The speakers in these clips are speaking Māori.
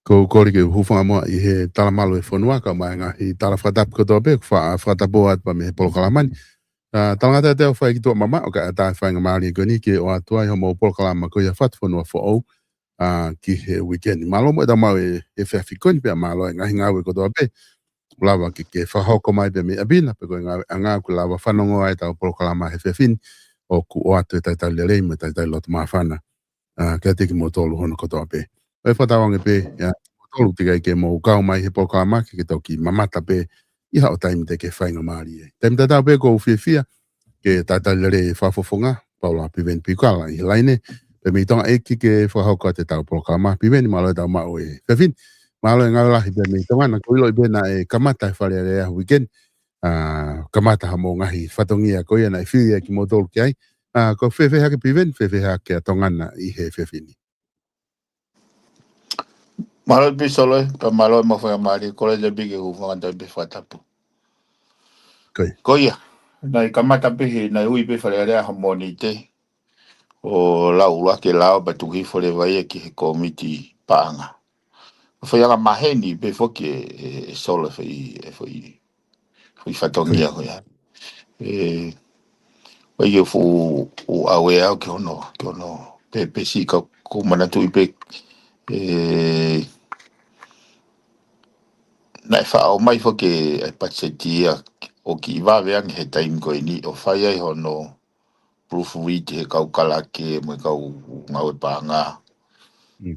Ko ke hufa mo I he talamalo fonua ka mai nga I tala fratap ko dobe fa fratapo at pa me polo kalaman talanga te fa ki to mama o ka ta fa nga mali ko ni ke o atua ho mo polo kalama ko ya FATUFONUA fo o ki he weekend malo mo da mau e fa fi kon pe malo nga hinga we ko dobe lava ke whahoko mai pe me abina pe koe ngā ku lava whanongo ai tau polokalama he whiawhini o ku o atu e taitai lerei me taitai lotu maa whana kia tiki mo tolu hono kotoa pe. Oi whatawange pe, mo tolu tika i ke mo ukau mai he polokalama ke toki mamata pe iha o taimi te ke whainga maari e. Taimi tatau pe ko uwhiawhia ke taitai lerei whafofonga, Paula Piveni Piukala i laine, pe mi tonga eki ke whahoko te tau polokalama Piveni malo e tau mao e whiawhini. Malo e ngau lahi pe me tongana kuilo i bena e kamata e whare area weekend. Kamata ha mo ngahi whatongia ko ia na i whiria ki mo tolu ki ai. Ko whewheha ke Piveni, whewheha ke tongana i he whiawhini. Malo i pisolo pa malo e mawhanga maari kore le bige hufanga tau pe whatapu. Ko ia, na i kamata pe he na ui pe whare area hamoni te o laula ke lao pa tuhi whare vai ki he komiti paanga. Whaianga maheni pe whoki e solo whai whatongia ko ia. Wai e fu o awe au ke ono pe si ka kumana tui pe na e wha o mai whoke e patsetia o ki iwa veang he taim koe ni o whai ai hono proofread he kaukala ke mo kau ngau e pānga.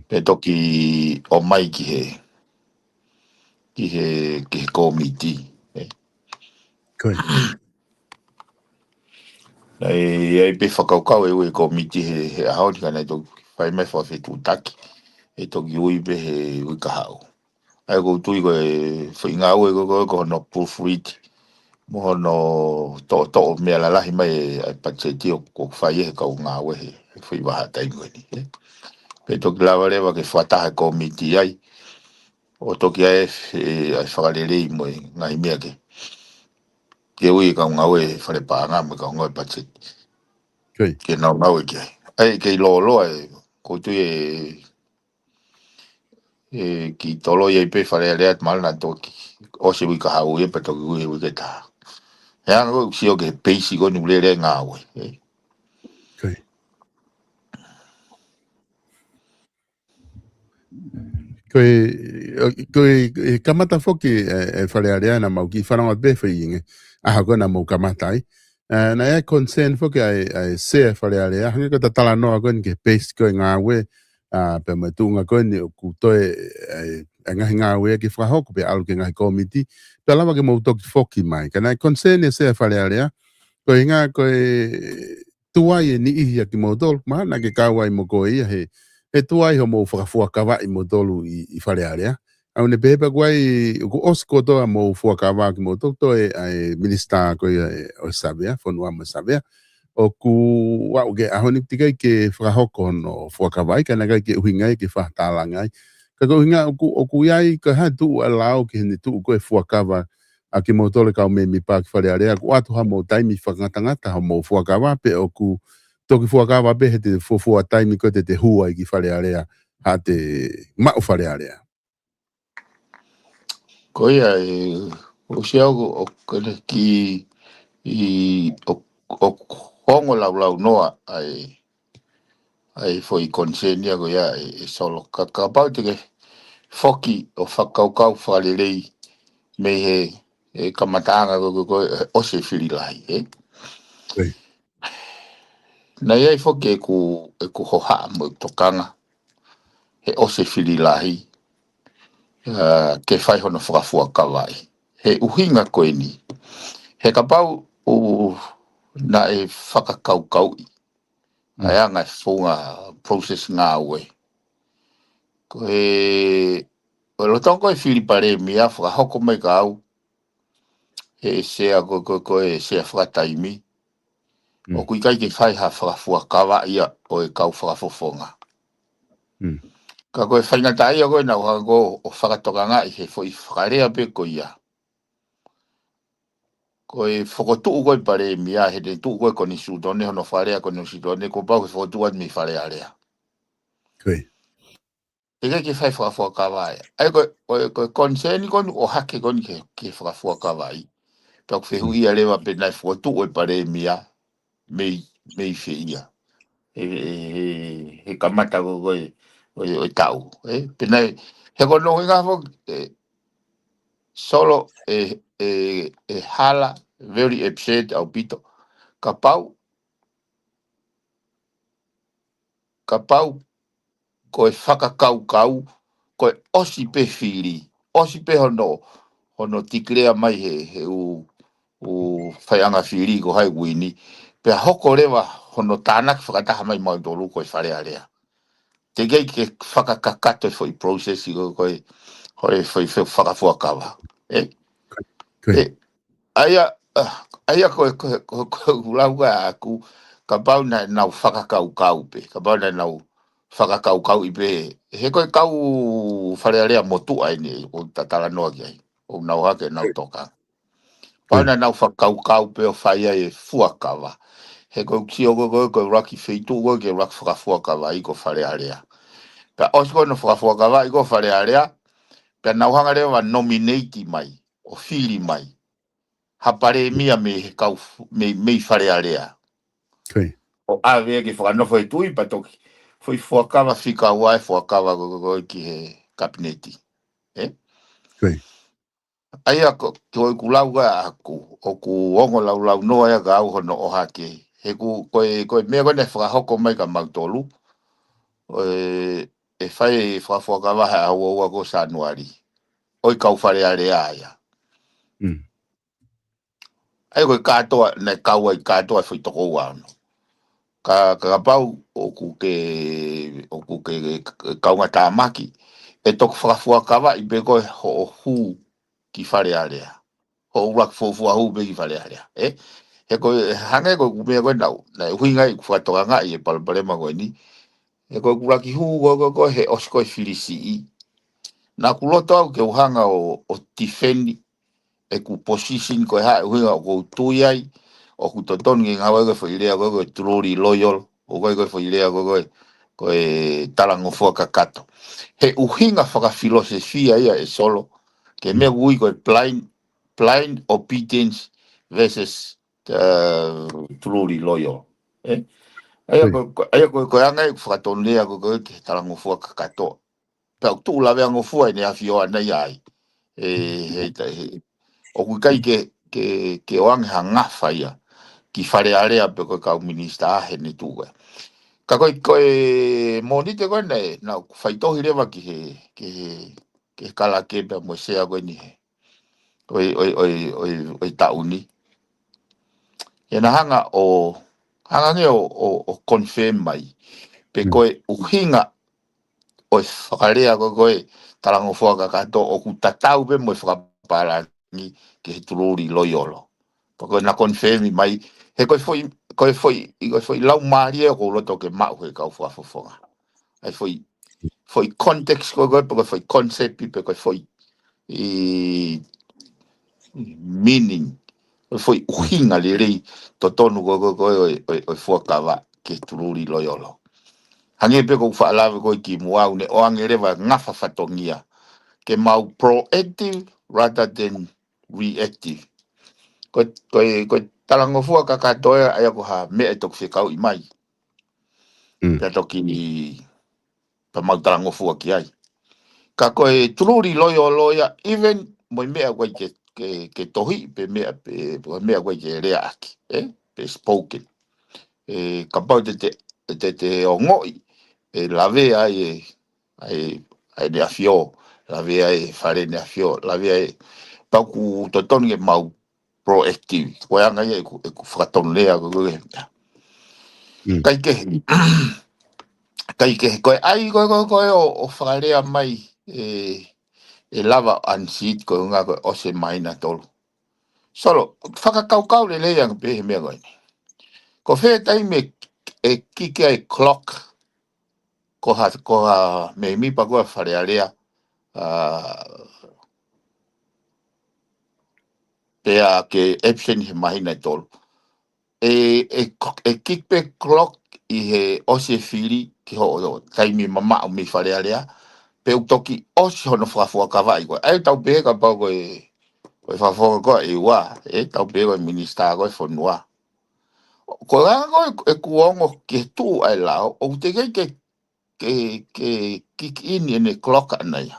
Pe toki o mai ki he komiti. Koe. E pe whakaukau e ue komiti he ahoni ka nei toki whai mai whawhetu taki. E toki ui pe he ui kahau. Ai ko tui ko e whainga ue ko hono proofread. Mo hono to mea la lahi mai e patseti o ko whai e kau ngā ue he whai waha taingo ni. Pe toki lawa rewa ke whataha komiti ai. O toki ai whakarerei mo e ngai mea ke. Ke ui kau ngā ue whare pāngā me kau ngau patseti. Ke nau ngau e ke. Ai ke lo loa e ko tui ki tolo ye pe fare ale mal na toki o se wi ka hau e pe toki wi ke ta ya no si o ke pe si go ni le nga we koe kamata foki e whare area na mau ki whanau be whainge a hako na mau kamata ai. Na e concern foki ai se whare area hangi ko ta tala noa koe ni ke paste koe ngā we pe mai tūnga koe ni o kutoe e ngahi ngā we ki whahoko pe alu ke ngahi komiti pe alawa ke mau toki foki mai ka na e concern e se whare area koe ngā koe tuai e ni ihi a ki mau tolu maa na ke kawai mo koe ia he tuai ho mo whakafua i mo tolu i whare area. Au ne pepa kuai, ku osko toa mo whakawa ki mo tolu toe ai minister koe o Savea, whanua mo Savea. O ku wau ke ahoni tikai ke whakahoko no whakawai, ka nakai ke uhingai ke whahtalangai. Ka ko hinga o ku iai ka ha tu alau ke hini tu koe whakawa a ki mo tolu kau me mi pā ki whare area. Ku atu ha mo taimi whakangatangata ha mo whakawa pe o ku toki fuakawa be he te fofua taimi ko te hua i ki whare area ha te mau whare area. ko ia o se o kene ki o hongo lau noa ai foi consenia ko ia solo ka pau te ke foki o whakaukau whalelei me he kamatanga ko o se whiri lahi na ia foki e ku hoha mo tokanga he o se whiri lahi ke whai hono whakafua kawai. He uhinga koe ni. He kapau na e whakakaukau i. Ai anga e whunga process ngā ue. Ko o lotong koe whiripare mia whakahoko mai ka au. He sea koe sea whakataimi. O kui kai ke whai ha whakafua kawai ia o e kau whakafofonga. Ka koe whaingatai a koe na whako o whakatokanga i he whoi whakarea pe ko ia. Koe whakotuu koe pare mia he te tuu koe koni sūtone hono wharea koni sūtone ko pau ke whakotuat mi wharea rea. E kai ke whai whakafua kawai. Ai koe konseni koni o hake koni ke whakafua kawai. Pau ke whehui a rewa pe nai whakotuu koe pare mia mei whi ia. He kamata koe tau. Penai he kono hinga solo hala very upset au pito kapau koe whakakau koe osi pe whiri osi pe hono tikrea mai he u whaianga whiri ko hai wini pe hoko rewa hono tānak whakataha mai mai tolu koe wharea rea te gei ke whakakakato foi process koe hoi whakafuakawa aia koe ulauga aku ka pau na nau whakakau pe ka pau na nau whakakau i pe he koe kau wharearea motu ai ni o tatala noa ki ai o nau hake nau toka pau na nau whakakau pe o whaia e fuakawa he koe kio koe raki wheitu koe ke raki whakafuakawa i ko wharearea pe osko no whakafuakawa i ko wharearea pe nau hangarea wa nominate mai o whiri mai hapare mia me kau me wharearea o ave ke whakanofo e tui patoki foi fuakawa fika wai fuakawa go ki he kabineti ai ako ko kulau ga aku o ku ongo lau no ya ga ho no o hake he ku ko me go ne fra hoko mai ka mautolu e fai fuakawa ha o go sanuari oi kau fare are aya ai ko kato ne kau kato foi to wa ka pau o ku ke kaunga tāmaki e tok whakafuakawa i beko ho hu ki whare area ho urak fofua hu be ki whare area he ko hange ko kumea koe nau na huinga i whakatoka nga i e palpalema koe ni he ko kuraki hu ko he osko i whirisi i na kuloto au ke uhanga o tifeni e ku position koe hae huinga o kou tui ai o ku totoni ngā wai koe whairea koe trori loyal o koe whairea koe tarango fuakakato he uhinga whakafilosofia ia e solo ke mea ui koe blind obedience versus truri loyal aia koe anga i whakatonlea koe ke tarango fuakakato pau tu lawe ango fua ne afio nei ai o kui kai ke oange hanga whaia ki whare area pe koe kau minista ahe ni tūwe ka koe monite koe nei na whaitohi rewa ke kala kepe mo sea koe ni oi tauni e na hanga nge o confirm mai pe koe uhinga o whakarea koe tarango fuaka kato o ku tatau pe mo whakaparangi ke he tururi loiolo pa koe na confirm mai he koe foi lau maria ko loto ke mau he kau whafofonga ai foi context koe pa koe foi concept pe koe foi meaning foi uhinga le rei to tonu koe fuakawa ke tururi loiolo hange pe ko whaalawe koe ki muau ne o angerewa ngafa whatongia ke mau proactive rather than reactive koe tarango fuaka katoe aya ko ha mea tok whikau i mai pia toki ni pa mau tarango fuaki ai ka koe tururi loia even moi mea koe ke tohi pe mea koe ke rea aki pe spoken ka pau te ongoi lawe ai ne afio lawe ai fare ne afio lawe ai pau ku totoni e mau proactive ko anga e ku whakatonu lea ko kai ke koe ai koe o whakarea mai e lava ansit ko ngā koe ose mai na tolu solo whakakaukau le lea pe he mea koe ko whea taime e kike ai clock ko ha me mi pa koe wharea lea pea ke epsen he mahina tolu e kikpe clock i he ose whiri ki ho taimi mama o mi wharea lea pe utoki ose hono whakafuakawa i koe ai tau pe ka pau koe whafuaka koe i wā tau pe koe minista koe whanua ko anga koe e kuongo ke tū ai lao o te kei ke kick in e ne clock anai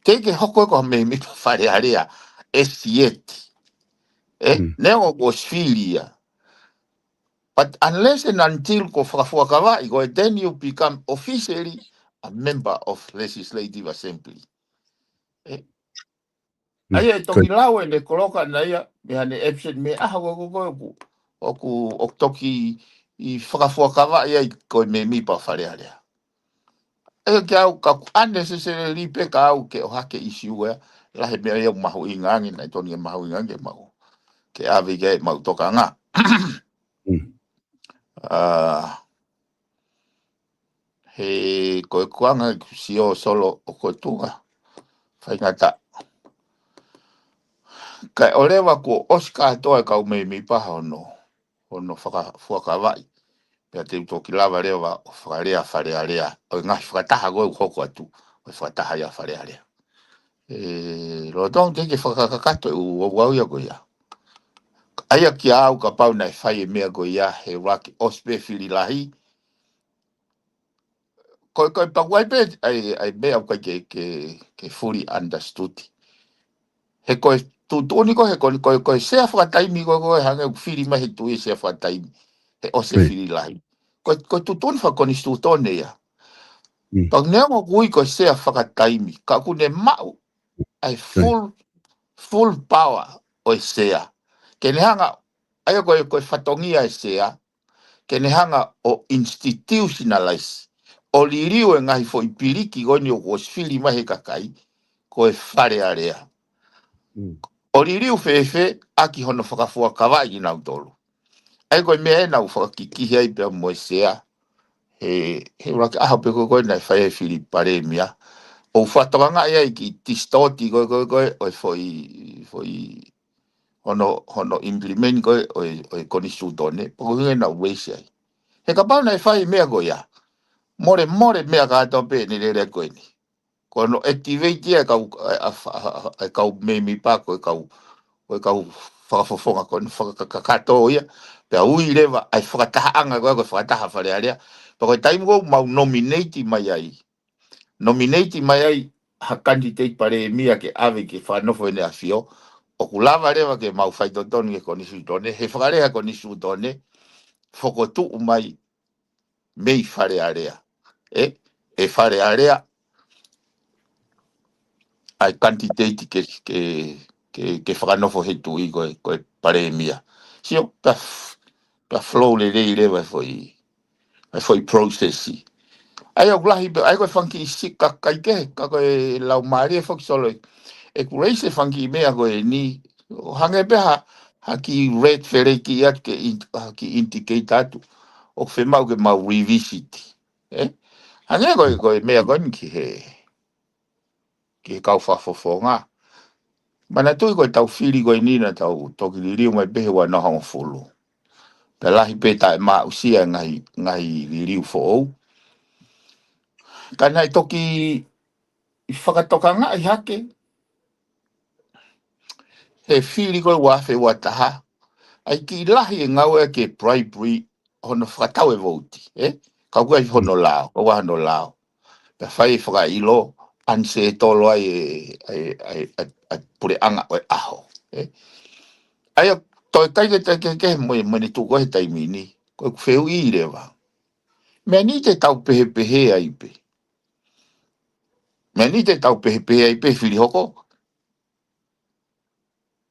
Teke hoko ko me mi whare area S7. Neo ko sfilia. But unless and until ko whakafuakawai, then you become officially a member of Legislative Assembly. Ai toki lawe le koloka na ia me hane absent me ko o toki I whakafuakawa ia ko me mi pa whare area. Ke au ka unnecessarily pe ka au ke o hake issue la he mea iau mahu ingangi na toni mahu ingangi mahu ke ave ke mau toka nga he koe kuanga si o solo o koe tunga whai ngata kai orewa ko Oscar toa kau me mi paha ono whakawai pia te utoki lava rewa o whakarea wharearea o ngahi whakataha goe hoko atu o whakataha ia wharearea lo tong teke whakakakato u wau ia koe ia aia ki au ka pau nai whai mea koe ia he raki ospe whiri lahi koe pakuai pe ai mea au ke fully understood he koe tutuni ko he koe sea whakataimi koe hange whiri mahi tui sea whakataimi he ose whiri lahi koe tutuni whakoni stutone ia Pag nemo kui ko sea whakataimi ka kune mau ai full power o sea ke ne hanga ai koe whatongia sea ke ne hanga o institutionalize o liriu ngai fo ipiriki goni o sfili mahi kakai koe whare area o liriu fefe aki hono whakafua kawai nau tolu ai koe mea nau whakakikihi ai pia mo sea he raki aha pe koe nai whae whiri pare mia o whatonga ia ki tistoti koe o foi hono implement koe o konisu tone po koe na weisi ai he ka pau nai whae mea koe ia more mea ka ato pe ni re koe ni kono activate ia kau me pa koe kau whakafofonga koe whakakato ia pe ui rewa ai whakatahaanga koe whakataha whare area pa koe taimi koe mau nominate mai ai ha candidate pare mia ke ave ke whanofo ene a fio o kulava rewa ke mau whaitotoni ke konisu tone he whakarea konisu tone whakotu mai mei whare area e whare area ai candidate ke whakanofo he tui koe pare mia sio pa flow le rewa foi processi ai o glahi ai koe whanki sika kai ke ka koe lau maari e whakisolo e kureise whanki mea koe ni hange peha haki red fere ki at ki indicate atu o whemau ke mau revisit hange koe mea koe ki he kau whafofonga mana tui koe tau whiri koe nina tau toki ririu mai pehe wa nohong fulu pe lahi pe tae maa usia ngahi ririu fo ou Kana toki whakatokanga I hake. He whiri koe wafe wataha. Ai ki lahi ngau ke bribery hono whakatau voti. Kau kai hono lao. Kau hono lao. Pe whai whakailo. Anse tolo ai pure anga o aho. Ai toi kai ke mani tu koe taimi ni. Koe wheu I rewa. Mea ni te tau pehe ai pe. Mea ni te tau pehe ai pe whiri hoko.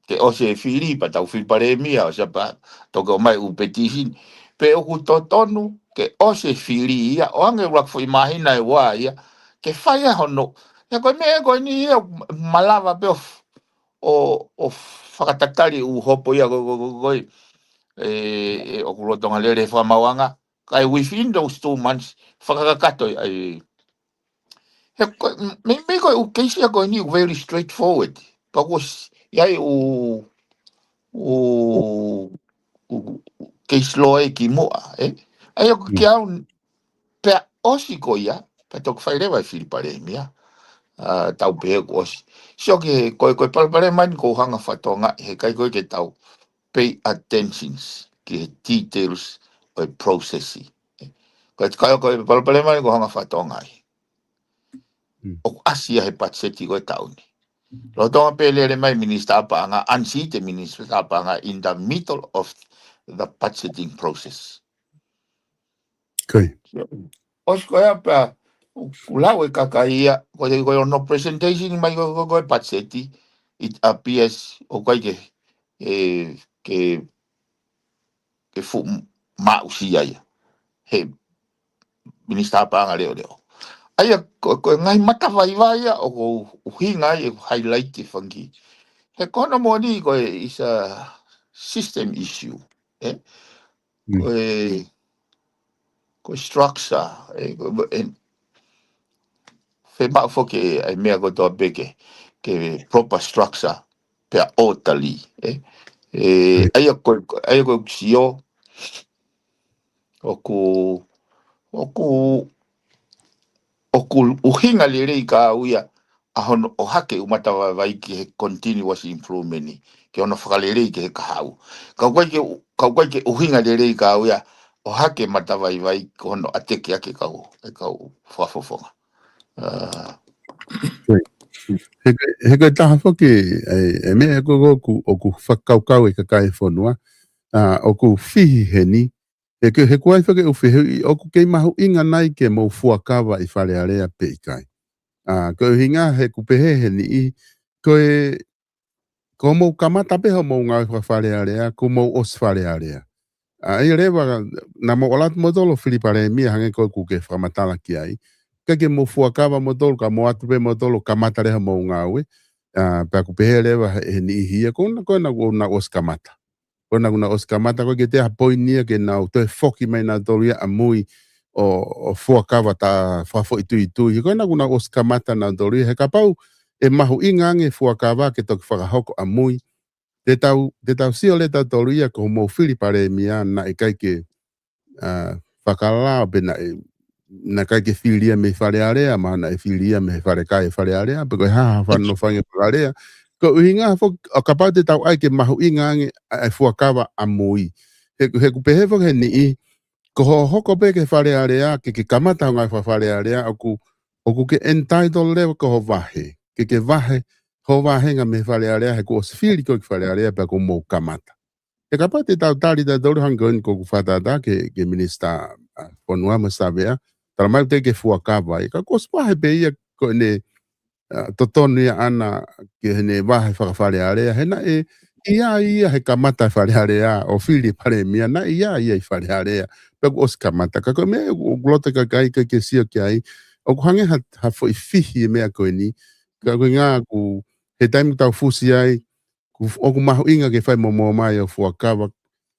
Ke o se whiri pa tau whiri pare mia o se pa toke o mai u petition pe o ku tonu ke o se whiri ia o ange rak fo imahina wa ia ke whaia hono e koe mea koe ni ia malava pe o whakatatari u hopo ia koe o kurotonga lere whamawanga kai within those 2 months whakakato he koe me koe u keisia koe ni very straightforward pa kos iai o case law ki moa ai o ki au pe osi ko ia pe tok fai rewa fili pare mia tau pe ko osi so ke koe pare man ko hanga fatonga he kai koe ke tau pay attentions ki details o processi koe pare man ko hanga fatonga o asia he patseti ko tauni lo tonga pele le mai minister pa nga ansi te minister pa nga in the middle of the budgeting process Kai. os ko ya pa kula we kakaia ko no presentation mai ko patseti it appears o ko ke fu ma usia ya he minister pa nga leo ai ko ngai mata vai o hinga e highlight te fangi he kono moni ko is a system issue eh ko structure fe ma fo ke ai mea ko to beke ke proper structure pe otali ai ko sio oku uhinga lere ka uia ahono o hake umata vai ki he continuous improvement ni ke ono whakalere ke he kahau ka kwa ke uhinga lere ka uia o hake mata vai kono ateke ake kau whafofonga He kai taha whake e mea oku whakaukau e ka kai whanua oku whihi he ni he kuai whake uwhi oku kei mahu inga nai ke mau fuakawa I whare area pe I kai ko hinga he kupehe he ni I ko mau kamata peha mau ngā whare area ko mau os whare area I rewa na mo olat modolo Filipare mia hange ko kuke whamatala ki ai ke mo fuakawa modolo ka mo atu pe modolo kamata reha mau ngāwe pa kupehe rewa he ni hia ko na os kamata kona kuna os kamata ko ke te hapoinia ke na to foki mai na doria amui o fuakawa ta fafo itu kona kuna os kamata na doria he kapau e mahu ingange fuakawa ke to whakahoko amui te tau sio le tau doria ko mo Filipare mia na e kai ke whakalao pe na kai ke filia me whare area ma na e filia me whare kai whare area pe ko ha whano whange whare area ko uhinga fo o kapau te tau ai ke mahu ingange ai fuakawa amui he kupehe fo he ni ko hoko pe ke whare area ke kamata ngai whare area oku ke entitled level ko vahe ke vahe ho vahe nga me whare area he ko osfili ko whare area pe ko mo kamata he kapau te tau tari da doru hangon ko whatata ke minister Fonua Masavea tara mai te ke fuakawa ka ko spahe pe ia ko ne totonu ia ana ke ne vahe whakawhare area he na ia he kamata whare area o whiri pare mia na ia I whare area pegu os kamata ka ko mea o glota ka kai ke sio ki ai o kuhange ha fo I fihi mea koe ni ka koe ngā ku he taimu tau fusi ai o ku mahu inga ke whai momo mai o fuakawa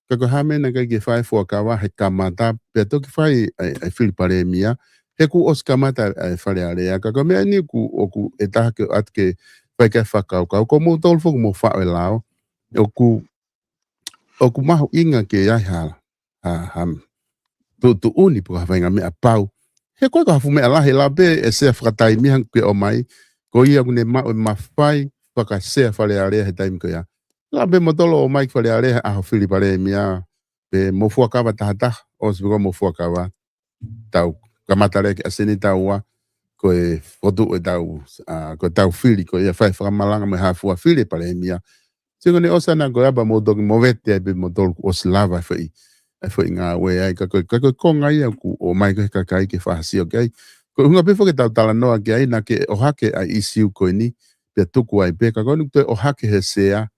ka ko hamena kai ke whai fuakawa he kamata pe toki whai ai whiri pare mia he ku os kamata ai whare area ka ko mea ni ku oku e taha ke atke whai kai whakau ko mo tolfo mo whae lao oku mahu inga ke ai hala tu uni po hawenga mea pau he koe ka hafu mea lahe la be e sea whakatai mihan ke o mai ko ia kune mau e mawhai whaka sea whare area he taimi ko ia la be modolo o mai whare area aho Filipare mia pe mo fuakawa tahata o sibiko mo fuakawa tau kamatare ke aseni tau wa ko e fotu e tau ko tau fili ko ia whai whakamalanga me hafua Filipare mia Siko ne osa na goiaba mo dogi movete be mo dol os lava foi ngā we ai ka konga ia ku o mai ka kai ke whahasio kai ko hunga pe fo ke tau tala noa ke ai na ke o hake ai isiu ko ni pe tuku ai pe ka ko te o hake he sea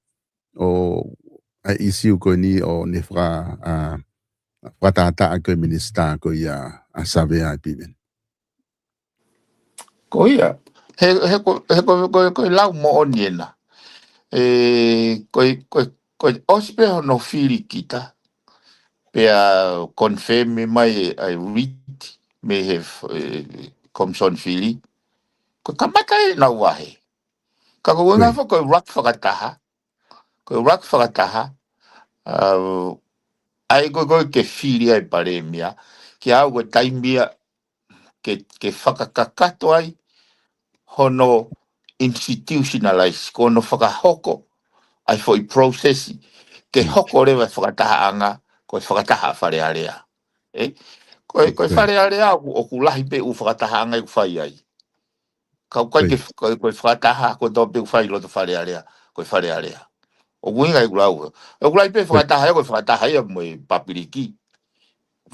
o ai isiu ko ni o ne whatata a ko minister ko ia a save ai piven ko ia ko lau mo oniena ko ospe no fili kita pea confirm mai I read may have comson fili ko kamata na wahe ka ko nga fo ko rock whakataha ai ko ke fili ai pare mia ki au ko taimia ke whakakakato ai hono institutionalize kono whakahoko ai foi process ke hoko rewa whakataha anga ko whakataha whare area ko whare area o kulahi pe u whakataha anga i whai ai Kau kai ke koe whakataha ko tō pēku whai loto whare area, koe whare area. O kuinga e kulau. O kulai pē whakataha koe whakataha ia mo e papiriki.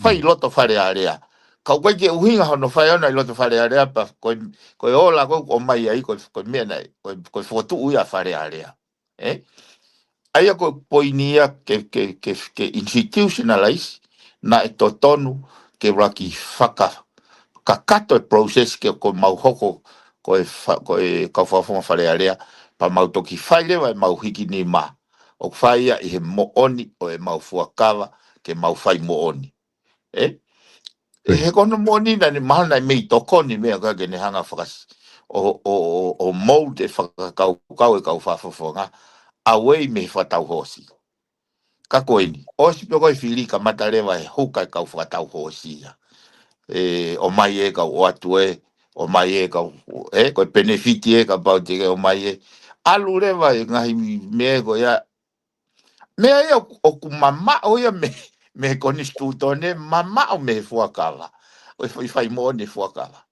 Whai loto whare area. Kau kai ke uhinga hono whai ona i loto whare area pa koe ola koe o mai ai koe mea nei, koe whotu uia whare area. Aia koe poinia ke institutionalize na e totonu ke raki ka kato e process ke ko mau hoko ko ka whawhonga whare area pa mau toki whaile wa mau hiki ni ma o whaia i he mooni o e mau fuakawa ke mau whai mooni he kono mooni na ni mahana i mei toko ni mea ka ne hanga whakas o mold e whakakau kau e kau whawhonga away me whatau hosi ka koeni osi pe koe whiri ka matarewa he huka e kau whatau hosi o mai e ka o atu o mai e ka koe benefiti e ka pau te o mai e alu rewa e ngahi me ko ya me e o ku mama o ya me koni stutone mama o me fuakala o fai mo ne fuakala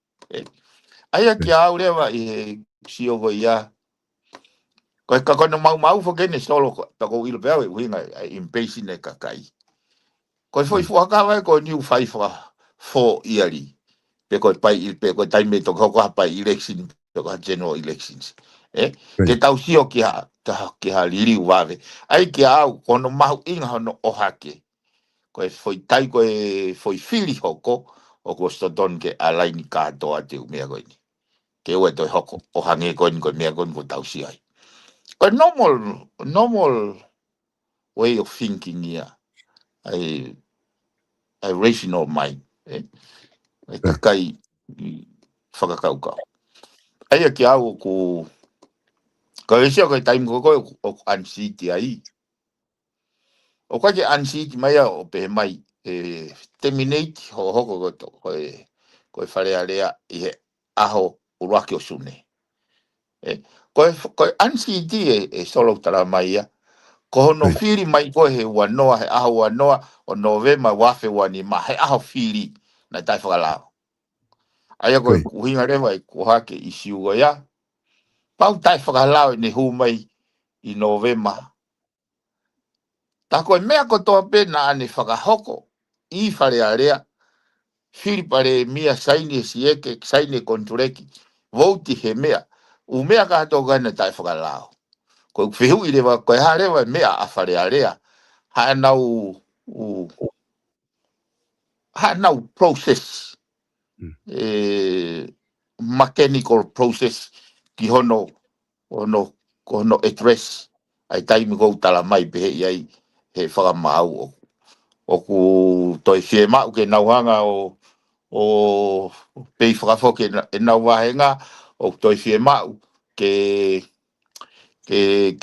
aya ki au rewa i si o ko ya ko ka kono mau fo kene solo ta ko ilo pe winga impatient e ka kai ko foi fuakala ko new five for yearly pe ko time to ko pa election to ko general elections ke tau sio ki ha lili wave ai ki au kono mau inga no o hake ko foi tai ko foi fili hoko o ko stodon ke alaini ka to ate mea ko ni ke o to hoko o hange ko mea ko tau si ai ko normal way of thinking here a rational mind kakai whakakaukau. Aia ki au ko isia koe taim ko ansiti ai. O kwa ke ansiti mai o pe mai terminate ho hoko koto koe whare area i he aho uruaki o sune. Koe ansiti e solo tara mai ia. Ko hono whiri mai koe he wanoa, he aho wanoa o novema wafe wani ma he aho whiri na tai whakalao. Aia koe kuhinga rewa i kuhake i siuga ia. Pau tai whakalao ne hu mai i novema. Ta koe mea kotoa pena ane whakahoko i whare area. Whiri pare mia saini sieke, saini kontureki. Vouti he mea. U mea kato gana tai whakalao. Koe whihu i rewa koe harewa mea a whare area. Hanau process. Mechanical process ki hono address ai taimi ko tala mai pe ai he whakamau o ku toi fie mau ke nauhanga o pei whakafoke e nauwahenga o toi fie mau ke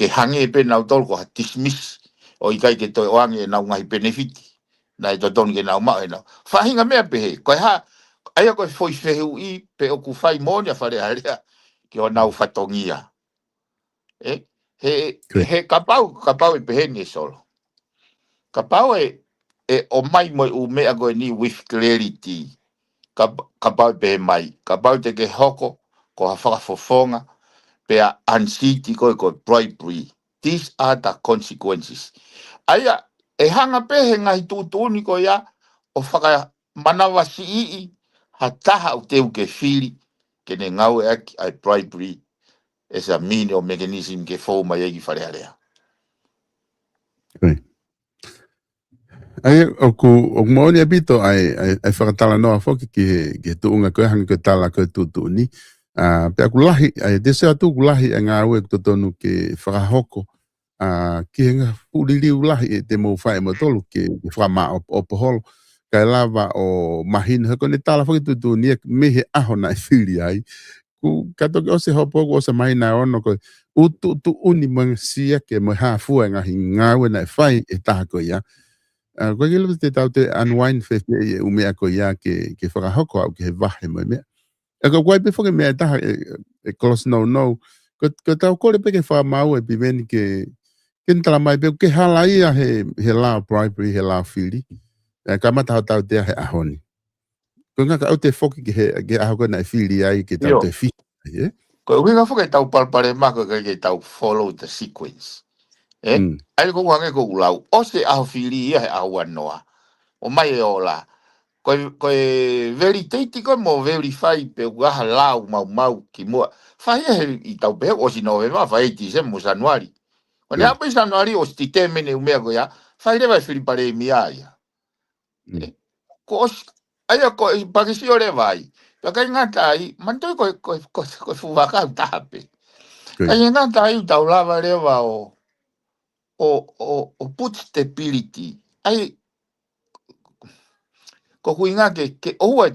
hange pe nau tolko ha dismiss o ikai ke toi oange e nau ngai benefiti na e totoni ke nau mau e nau whahinga mea pe he koe ha aia koe foi fehu i pe o ku whai monia whare area ki o nau whatongia he kapau e peheni e solo. Kapau e o mai mo u mea koe ni with clarity. Kapau e pehe mai. Kapau te ke hoko ko ha whakafofonga pe a ansiti koe bribery. These are the consequences. Aia e hanga pehe ngai tūtūni ko ia o whaka manawa si ii ha taha o teu ke whiri ke ne ngau e ai bribery as a mean or mechanism ke fo mai e ki whare area. Ai o moni abito ai whakatala noa whoki ki tuunga koe hanga koe tala koe tutu ni. Pe aku lahi, ai dese atu ku lahi e ngā ue ko tonu ke whakahoko. Ki henga puliriu lahi e te mou whae mo tolu ke whakama o poholo. Kai lava o mahina, hako ne tala whoki tutu ni e mehe aho na e whiri ai. Ku katoki o se hopo o se mahina ono koe utu uni mga sia ke mo hafua ngahi ngā ue na e whai e taha koe ia. Koe ke lupu te tau te unwind whewhi e umea ko ia ke whakahoko au ke he wahe mo mea. E ko koe pe whake mea taha e close no. Ko tau kore pe ke whamau e piveni ke ntala mai pe ke hala ia he lao bribery, he lao whiri. Ka mata tau tea he ahoni. Ko ngaka au te whoki ke aho koe na e whiri ai ke tau te whi. Ye. Ko winga fo ke tau palpare ma ko ke tau follow the sequence. Ai ko wange ko ulau. O se a fili ia a wanoa. O mai e ola. Ko veritaiti ko mo verify pe wa lau mau ki mo. Fa i tau pe o si no ve ma fa ti se mo januari. O ne ape januari o sti temene u mea ko ya. Fa le vai fili pare mi aia. Ko ai ko pa que si ore vai. Pa kai ngata ai mantoi ko fu va ka tape. Kai ngata ai tau lava le va o put stability. Ai ko huinga ke o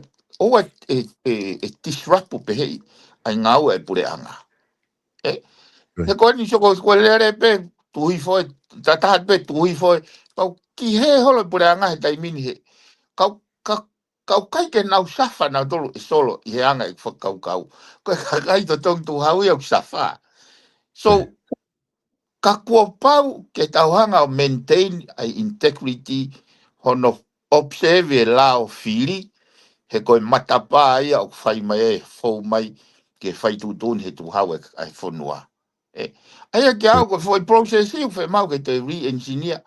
disrupt pe hei. Ai ngau e pure anga. He ko ni soko ko le pe tu hi foi tata pe tu hi foi. Pau ki he holo pure anga he tai mini he. Kau kai ke nau safa na tolo solo i he anga i kau. Ko kai to tong tu hau i safa. So ka kua pau ke tauhanga o maintain a integrity hono observe lao fili he koe matapa ia o whai mai e fau mai ke whai tutun he tu hau ai whanua. Aia ke au koe foi process hiu whai mau ke te re-engineer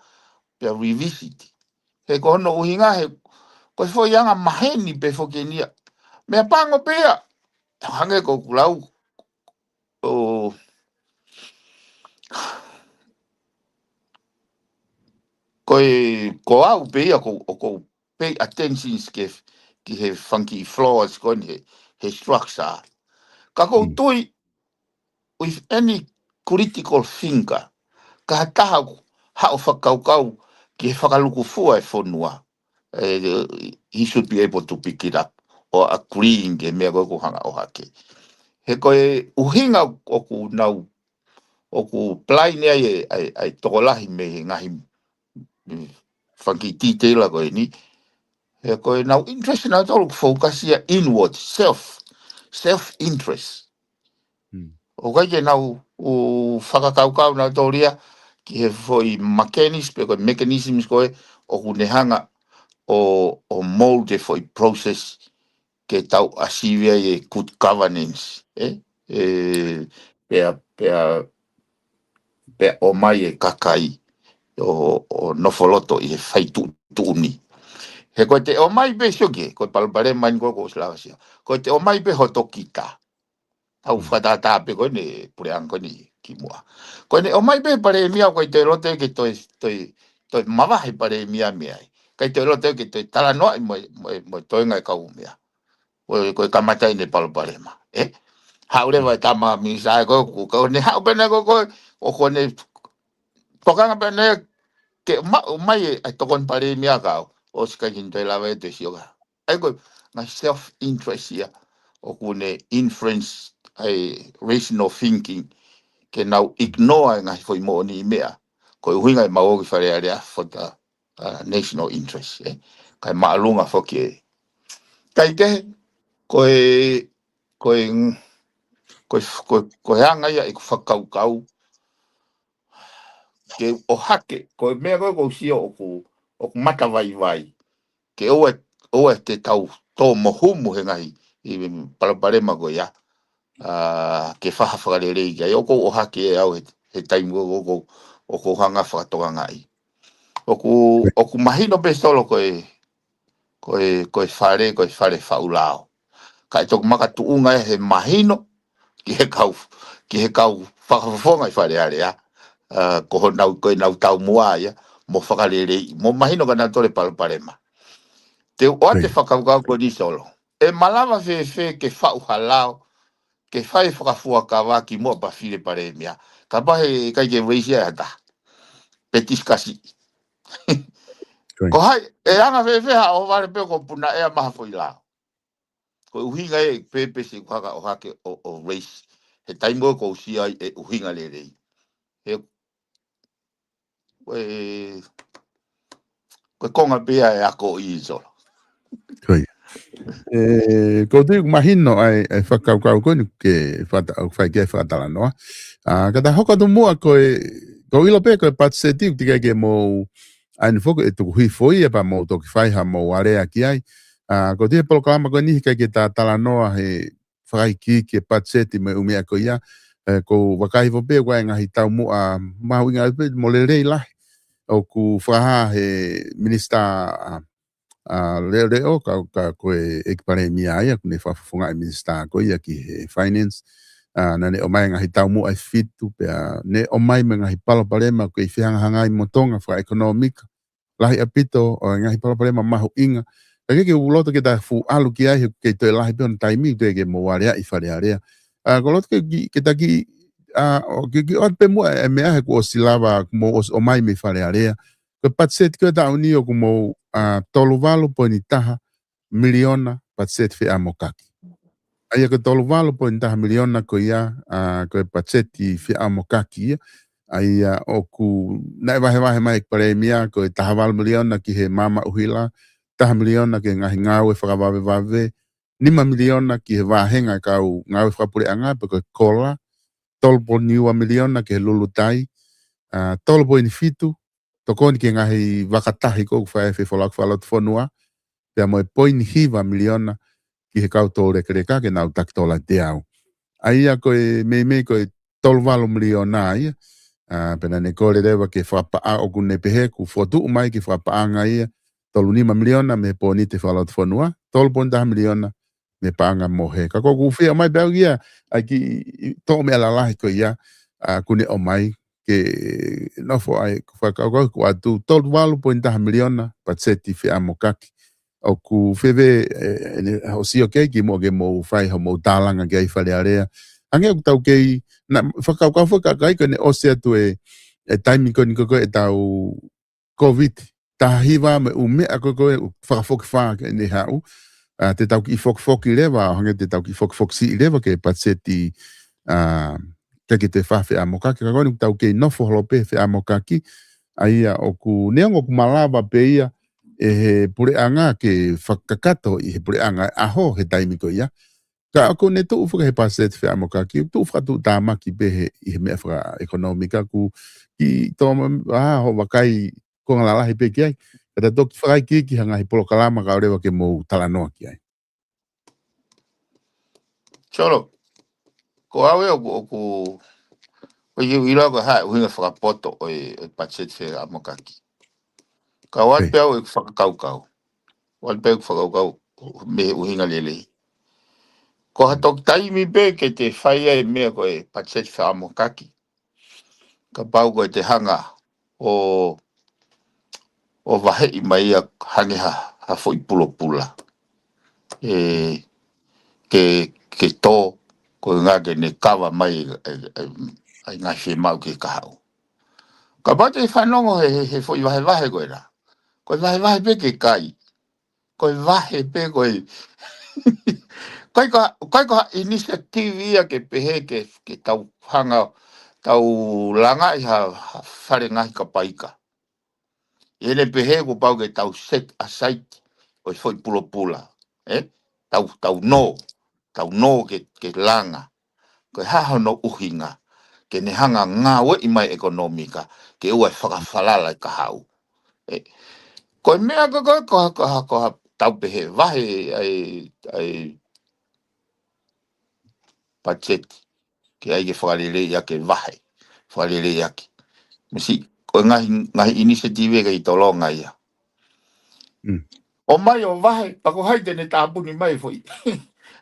pe revisit. He ko hono uhinga he koe foi anga maheni pe whokenia. Mea pango pea hange ko kulau o ko au pe ia ko pay attention ki he funky flaws ko he structure ka ko tui with any critical thinker ka taha ha o whakaukau ki he whakaluku fua e whonua he should be able to pick it up or agreeing ke mea koe ko hanga o hake he koe uhinga o ku nau o ku plai nea ai tokolahi me he ngahi funky titela koe ni he koe nau interest na tolu focus ia inward self interest o kai ke nau o whakakaukau na toria ki he foi mechanisms koe o hunehanga o mold foi process ke tau asivia e good governance pe o mai e kakai o nofoloto i he whaitu tuuni. He koe te o mai be shoki, koe palpare mani ko slavasia. Koe te o mai be hotokita. Au whatata pe koe ne pureanko ni ki mua. Koe ne o mai be pare mia koe te rote ke toi mawahi pare mia mia. Kai te rote ke toi tala noa mo toi ngai kau mia. Koe kamatai ne palpare ma. Haure vai tama misa ko ne hau bene ko o ko ne tokanga bene ke mai ai tokon pare mia kau. O sika hintoi lawa e te sioga. Ai koe, ngai self-interest ia, o kune inference, ai rational thinking, ke nau ignore ngai foi mo ni mea, koe huinga i maogi whare area for the national interest. Kai maalunga whoki kai ke, koe hanga ia i ku whakaukau, ke o hake, koe mea koe kou sio o ku mata vai, ke oe te tau tō mohumu he ngahi i paraparema ko ia ke whakawhakarerei kia oko o hake e au he taimu o ko hanga whakatoga ngai oku mahino pe solo koe whare whaulao ka e toku maka tuunga he mahino ki he kau whakafonga i whare area ko nau koe nau tau mua ia mo whakarerei mo mahino ka nā tore paraparema te o te whakaukau ko ni solo. E malawa fe ke whau halao, ke whai whakafua ka wā ki mua pa whire pare mea. Ka pahe kai ke reisia e hata. Petiskasi. Ko hai, e anga fe ha o wale pe ko puna ea maha fo i lao. Ko uhinga e pepe se kuhaka o hake o race. He taimo ko usia e uhinga le rei. Ko konga pea e ako i solo. Koi. Ko te mahino ai whakaukau koe ke whai ke whakatala noa. Kata hoka tu mua koe, ko ilo pe koe pat se tiu tika ke mo aini whoko e tuku hui foi e pa mo toki whaiha mo area ki ai. Ko te polokalama koe nihi kai ke tā tala noa he whakaiki ke patseti me umea ko ia, ko wakai vope wa ngahi tau mo a mahu inga pe mo le rei lahi, o ku whaha he minister leo ka koe ekpare mia ia kune whafunga e minister ko ia ki he finance, na ne o mai ngahi tau mo ai fitu pe ne o mai me ngahi palo palema ko i whihanga hangai motonga wha economic, lahi apito o ngahi palo palema mahu inga, ke uloto ke ta fu alu ki ai ke te lahi pe on taimi te ke mo warea i whare area, ko loto ke ta ki o ki o pe mo e mea he ko o silava mo o mai me whare area, ko patset ko ta uni o mo tolu valo po ni taha miliona patset whi amokaki. Aia ko tolu valo po ni taha miliona ko ia ko patset i whi amokaki ia, aia o ku nai wahe mai pare mia ko taha valo miliona ki he mama uhila, taha miliona ki ngahi ngau e whakawave, 5 miliona ki he wahenga kau ngau e whakapure anga pe ko kola, tolpo niua miliona ki he lulutai, tolpo ini fitu, tokoni ki ngahi wakatahi ko whae FATUFONUA, pea moe poini hiva miliona ki he kau tō rekereka ke nau takitola te au. Aia koe mei koe tolvalo miliona ia, pena ne kore rewa ke whapaa o kune pehe ku fotu umai ki whapaanga ia, 5 miliona me poni te FATUFONUA, 12.1 miliona me paanga mohe. Ka koku whia mai pēu ia, ai ki tō me alalahi ko ia, kune o mai, ke nofo ai whakakau ku atu 12.1 miliona patseti whia mokaki. O ku whiwe o sio keiki mo ke mo whai ho mo tālanga ke ai whare area. Ange o tau kei, whakakau whakakai ko ne ose atu e taimi ko ni koko e tau COVID. Ta hiwa me umea koko e whakafoki whaa ke ne hau. Te tau ki foki lewa, hange te tau ki foki si lewa ke patseti ke te whawhi a mokaki. Ka koni tau kei nofo holope whi a mokaki. Aia o ku neongo ku malawa pe ia e he pureanga ke whakakato i he pureanga aho he taimi ko ia. Ka ako ne tu ufuka he paset whi a mokaki. Tu ufuka tu tāmaki pe he i he mea whaka ekonomika ku ki tōma ho wakai ko ngalalahi pe ki ai. Kata toki whakai ki hanga hi polo kalama ka orewa ke mou talanoa ki ai. Cholo, ko awe o ku o ira ko ha uhinga whakapoto o patset whi a mokaki. Ka wat pēo e whakakaukau. Wat pēo whakaukau me uhinga lelei. Ko hatok taimi pe ke te whaia e mea ko e patset whi a mokaki. Ka pau ko te hanga o wahe i mai a hange ha fo i pulo pula. Ke tō ko ngā ke ne kawa mai ai ngā whi mau ke kahau. Ka bate i whanongo he fo i wahe koe ra. Ko i wahe pe ke kai. Ko i wahe pe ko i kai ko initiative ia ke pehe ke tau hanga tau langa i ha whare ngahi ka paika. Ele pehe ko pau ke tau set aside o i foi pulo pula. Tau no ke langa. Ko haho no uhinga. Ke ne hanga ngā we i mai ekonomika. Ke ua whakawhalala i ka hau. Ko mea ko tau pehe wahe ai budget ke ai ke whakarere ia ke wahe. Whakarere ia ke. Misi, ko ngahi initiative ke i tolonga ia. O mai o wahe, pako hai tene tāpuni mai foi.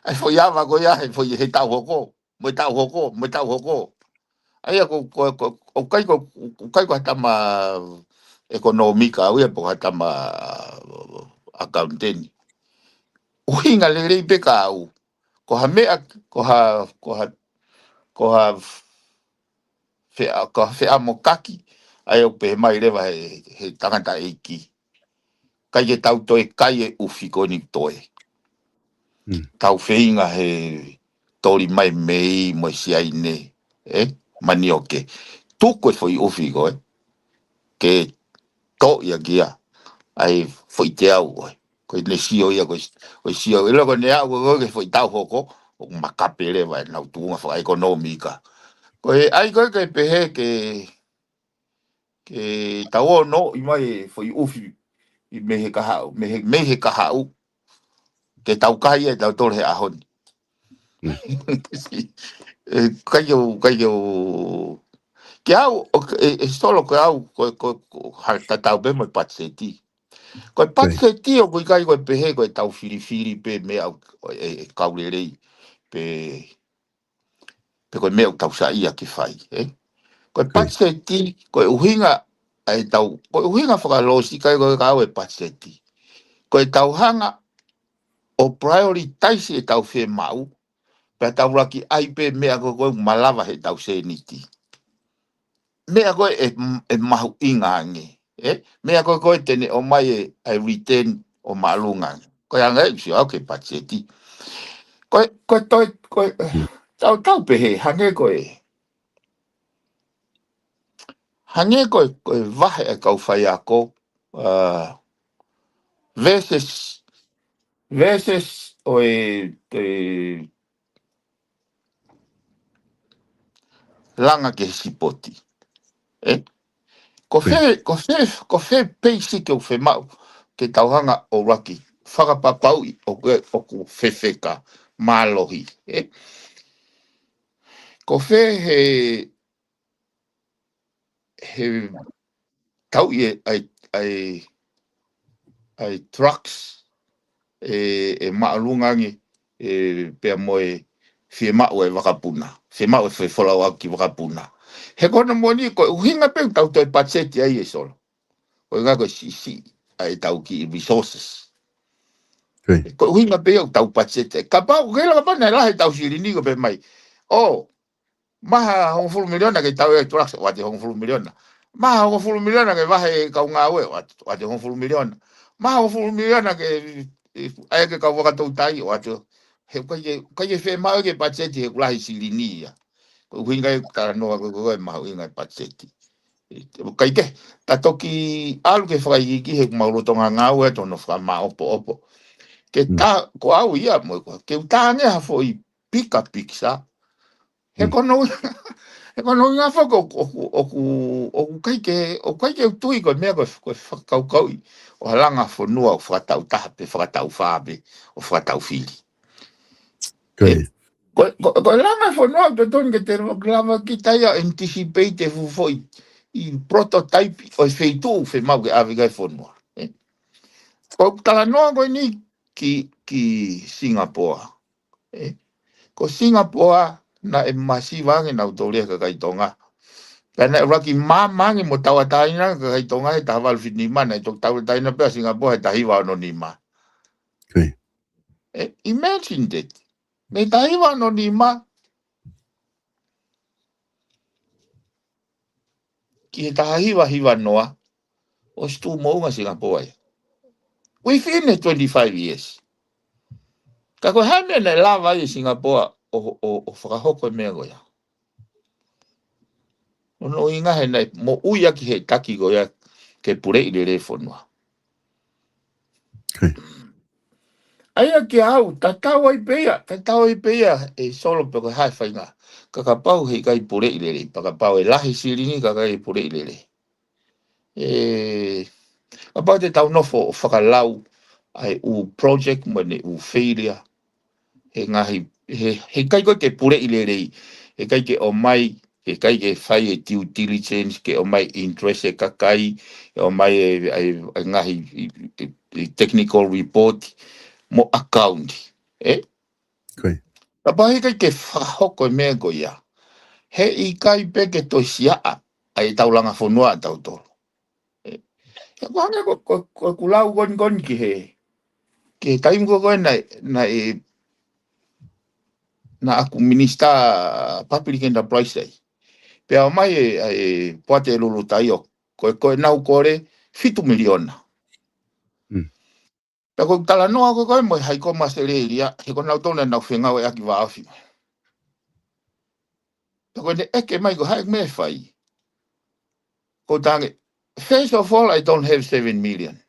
Ai foi awa ko ia, foi he tau hoko. Mo tau hoko. Ai ko kai ko hatama ekonomika, au ia po hatama accountant. Uhinga lelei peka au. Ko ha mea, ko ha whea mokaki, ai au pe mai rewa he tangata eiki. Kai ke tau toe kai e ufi koni toe. Tau whinga he tori mai mei mo si ai ne. Mani oke. Tuko e foi ufi koe. Ke to ia kia. Ai foi te au koe. Koe ne sio ia koe sio. Ilo koe ne au koe ke foi tau hoko. O makape rewa e nau tuunga whaka ekonomika. Koe ai koe ke pehe ke tau o no i mai foi ufi. I mehe kahau. Mehe kahau. Ke tau kai e tau tore he ahoni. Kayo que au solo que au harta tau be mo patseti. Ko patseti o kai ko pehe ko tau fili pe me au kaulelei pe ko me tau sa ia ki fai, Ko patseti ko uhinga ai tau ko uhinga fa lo si kai ko ka o patseti. Ko tau hanga o prioritize tau fe mau. Pe tau raki ai pe me ko malava he tau se niti. Mea koe e mahu inga nge. Mea koe tene o mai e return o malunga. Koe anga e si au ke patseti. Koe tau pehe, hange koe. Hange koe vahe e kau whai ako. Versus o te langa ke sipoti. Ko fe peisi ke o fe mau ke tauhanga o raki. Whakapapau o ku fefeka malohi. Ko fe he tau ai trucks maalungangi pea moe fie mau e wakapuna. Fie mau e fe follow ki wakapuna. He kona moni ko uhinga pe tau toi patseti ai e solo. Ko inga ko si ai tau ki resources. Ko uhinga pe tau patseti. Kapau kela kapana lahe tau sirini ko pe mai. Maha hong fulu miliona ke tau e trucks wate hong fulu miliona. Maha hong fulu miliona ke vahe kau ngawe wate hong fulu miliona. Maha hong fulu miliona ke ai ke kau wakatou tai wate he kai fe mau ke patseti he kulahi sirini ya. Uhinga e taranoa ko maha uhinga patseti. Kai ke tatoki alu ke whakai ki he kumaurotonga ngawe tono whama opo. Ke ta ko au ia mo ko ke utange ha foi pika piksa. He kono nga whako o kai ke tui ko mea ko whakau o halanga whanua o whakatau tahape, whakatau whape, o whakatau whiri. Ko langa whanua o te toni ke te lama ki taia anticipate fufoi i prototype o wheitu whe mau ke awigai whanua. Ko tala noa koe ni ki Singapore. Ko Singapore na e masiwangi na utoria ka kaitonga. Kana raki mamangi mo tawataina ka kaitonga e tahawal finima na ito tawataina pia Singapore e tahiwa anonima. Imagine that. Me tahiwa anonima ki he tahiwa hiwa noa o stu mounga Singapore. Within 25 years. Kako hame na lava i Singapore o whakahoko mea goia. Ono inga he nei, mo uia ki he taki goia ke pure i le whanua. Aia ki au, tatau ai pea e solo pe ko hai whainga. Kakapau he kai pure i le, pakapau e lahi sirini kakai pure i le. Kapau te tau nofo o whakalau ai u project mo ne u failure. He ngahi, he kai koe ke pure i le rei. He kai ke o mai, he kai ke whai e due diligence, ke o mai interest e kakai, o mai e ngahi technical report, mo account. Kapau he kai ke whahoko mea ko ia. He i kai pe ke to siaa, ai taulanga whanua tau tolo. He kuhanga ko kulau gon ki he. Ke taim ko koe na aku minister public enterprise day. Pe au mai e poate lulu tai o koe nau kore 7 miliona. Pe koe tala noa koe mo hai ko masere iria, he ko nau tona nau whengau e aki waafi. Pe koe ne eke mai ko hai me whai. Ko tange, first of all, I don't have 7 million.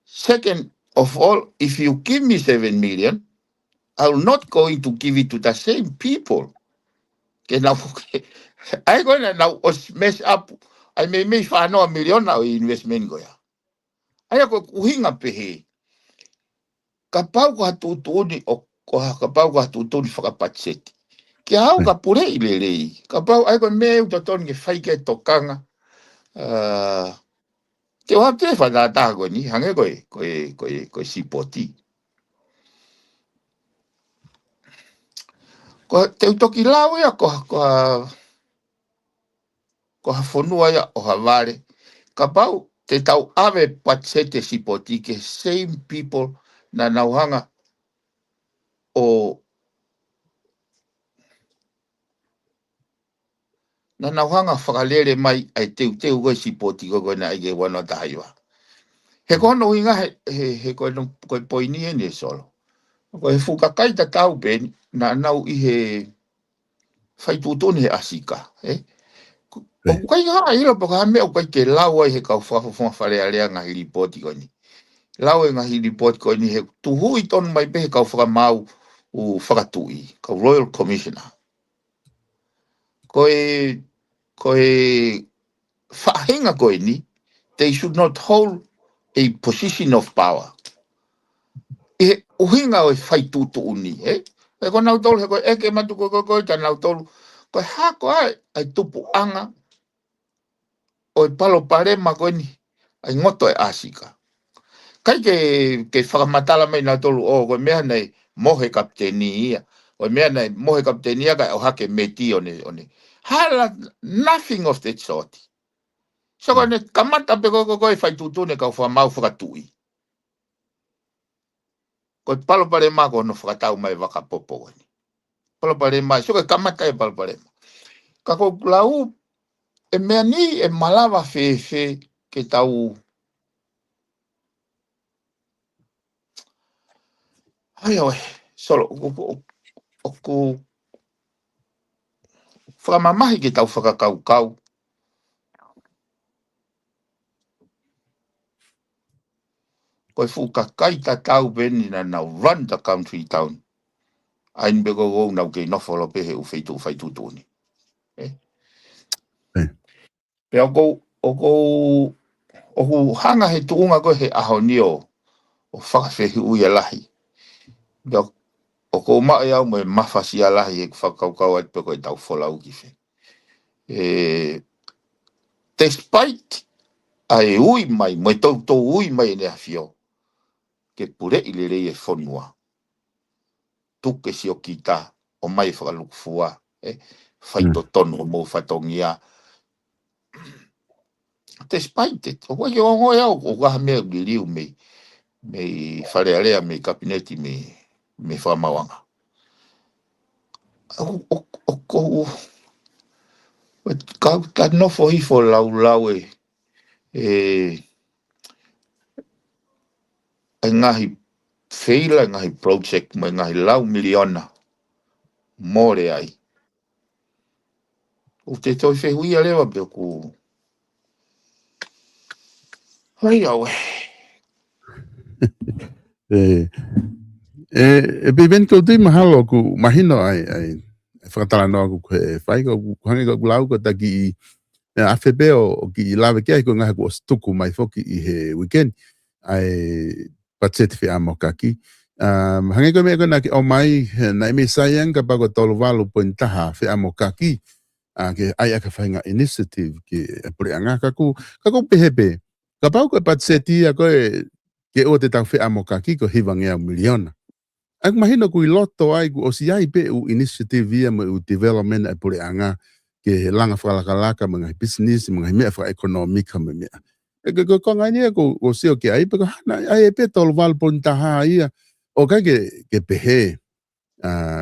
Second of all, if you give me 7 million, I'm not going to give it to the same people. Okay, now, I'm going to now mess up. I may make $1 million now investment goya. Ai ko kuhinga pehe. Ka pau ko hatu tuoni o ko ha ka pau ka tu toni whakapatseti. Ki hau ka pure I le rei. Ka pau ai koe meu to toni ke whai ke tokanga. Te oha te whanata koe ni, hange koe sipoti. Ko te utoki lau ia ko ha whanua ia o ha ware. Ka pau te tau ave patsete sipoti ke same people na nauhanga o na nauhanga whakalere mai ai teu koe sipoti koe na ige wano tahaiwa. He kono inga he koe poini e ne solo. Koe he fukakai ta tau peni na nau I he whaitutoni he asika. O kai ha ilo pa ka me o kai ke lau ai he kau whafafua wharearea ngahi ripoti koe ni. Lau e ngahi ripoti koe ni he tuhui tonu mai pe he kau whakamau u whakatui. Kau Royal Commissioner. Koe whahenga koe ni, they should not hold a position of power. E uhinga o whaitutu uni, E ko nau tolu he koe eke matu koe ta nau tolu. Koe hako ai tupu anga o palo parema koe ni, ai ngoto asika. Kai ke whakamatala mai nau tolu koe mea nei mohe kapteni ia. Koe mea nei mohe kapteni ia kai o hake meti one. Hala, nothing of that sort. So koe ne kamata pe koe whaitutu ne kau whamau whakatui. Koe palo parema koe no whakatau mai wakapopo koe ni. Palo parema, so koe kamata e palo parema. Ka koe lau e mea ni e malawa whewhe ke tau. Hai oe, solo, oku whamamahi ke tau whakakau. Koe fukakai ta tau beni na nau run the country town. Ain bego go nau ke nofolo pe he whaitu tūni. Pe oku hanga he tuunga koe he ahoni o whakawhehi ui alahi. Oku mai au me mawhasi alahi e whakaukau at pe koe tau wholau ki whe. Despite ai ui mai, mai tau ui mai ne hawhio. Ke pure I le rei e whonua. Tuke si o kita o mai whakalukufua. Whaito tonu o mou whatongia. Despite it, o wai o ngoi au, o gaha mea giliu me wharearea me kabineti me whamawanga. O kau ta nofo hifo lau e ngahi wheila, ngahi project, mai ngahi lau miliona more ai. O te toi whehui a lewa pe ku. Hai au E piveni ko tui mahalo ku mahino ai whakatala noa ku whai ko hangi ko lau ko taki I awhebe o ki lawe kia ko ngaha ku o stuku mai foki I he weekend ai patseti whi amo kaki. Hangi ko mea ko na ki o mai na ime sayang ka pago tolu walu pointaha whi amo kaki ke ai aka whainga initiative ki puri anga kaku pehepe. Ka pau ko patseti a koe ke o te tau whi amo kaki ko hiwangea miliona. Aku mahino ku I loto ai ku osi ai pe u initiative ia mo u development ai pure anga ke langa whalakalaka mga business mga mea wha ekonomika me mea. Ko ngai ni ko osi o ke ai pe ko hana ai pe tolu valpontaha ia o kai ke pehe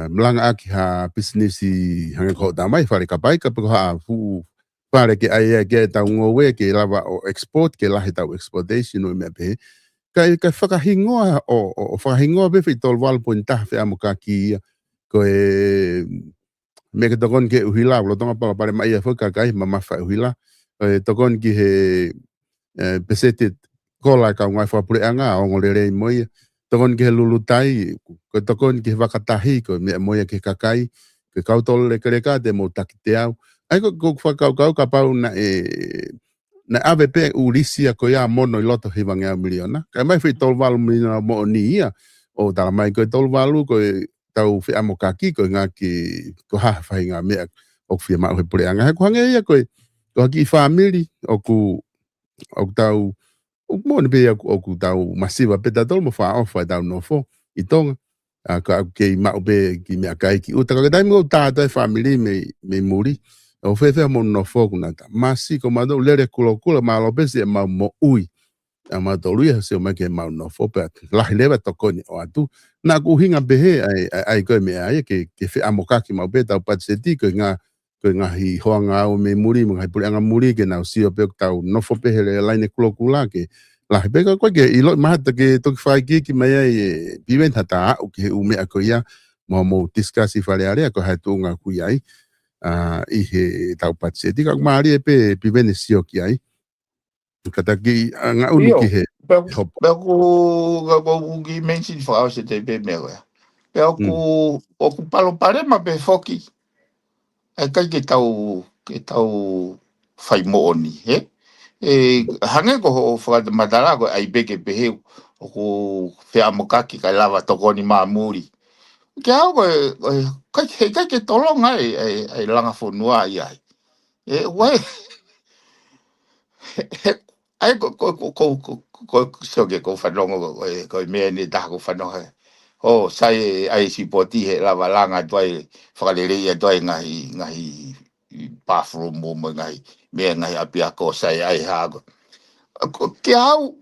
mlanga aki ha business I hanga ko damai whare kapai ka pe ko ha fu whare ke ai ke tau ngowe ke lava o export ke lahi tau exportation o mea pehe. Kai whakahingoa o whakahingoa pe whi tolu valpontaha whi amo kaki ia ko me ke tokon ke uhila lo tonga pa pare mai fa ka kai mama fa uhila tokon ki he pesetit kola ka ngai fa pure anga o ngolere moi tokon ke lulutai ko tokon ki vakatahi ko me moi ke kakai ke kautol le kreka de mo takiteau ai ko fa ka pa na na AVP ulisia ko ya mono I loto hivanga miliona kai mai fi tol valu miliona mo ni ia o tala mai ko tol valu ko tau whi amokaki ko ngā ki ko hawhai ngā mea o whia mau he pureanga. He kuhange ia ko haki I whamiri o ku tau o mōne pe o ku tau masiwa pe tatolo mo wha ofa tau no fo I tonga. Ka aku kei mau pe ki mea kai ki uta ka taimi o tātou e whamiri me muri. O whewhea mo no fo kuna ta. Masi ko madou lere kula malo pesi e mau mo ui. A matoruia se o mai ke mau no fo pe lahi lewa tokoni o atu. Na ku hinga behe ai koe mea ai ke whi amokaki mau pe tau patseti ko ngā hi hoanga au me muri mga hai pureanga muri ke nau sio pe tau nofo pe hele laine kula ke lahi pe koe ke ilo mahata ke toki whai ki mai ai piwen hata au ke umea ko ia mo discussi whare area ko hai tuunga kui ai I he tau patseti ka maari e pe piwen sio ki ai kata ki ngā unu ki he hopo. Pea ku ki mention whakao se te pe mea koe. Pea ku palo parema pe foki. E kai ke tau whai mooni, he? Hange ko ho whakamatara ko ai beke peheu o ku whea mokaki kai lava tokoni maa muri. Ke hau kai ke tolonga ai langa whonua I ai. Wai, ai ko soke ko whanongo ko mea ni taha ko whanonga. Sai ai sipoti he lava langa tuai whakalere tuai ngahi bathroom mo ngahi mea ngahi apia ko sai ai hago. Ke hau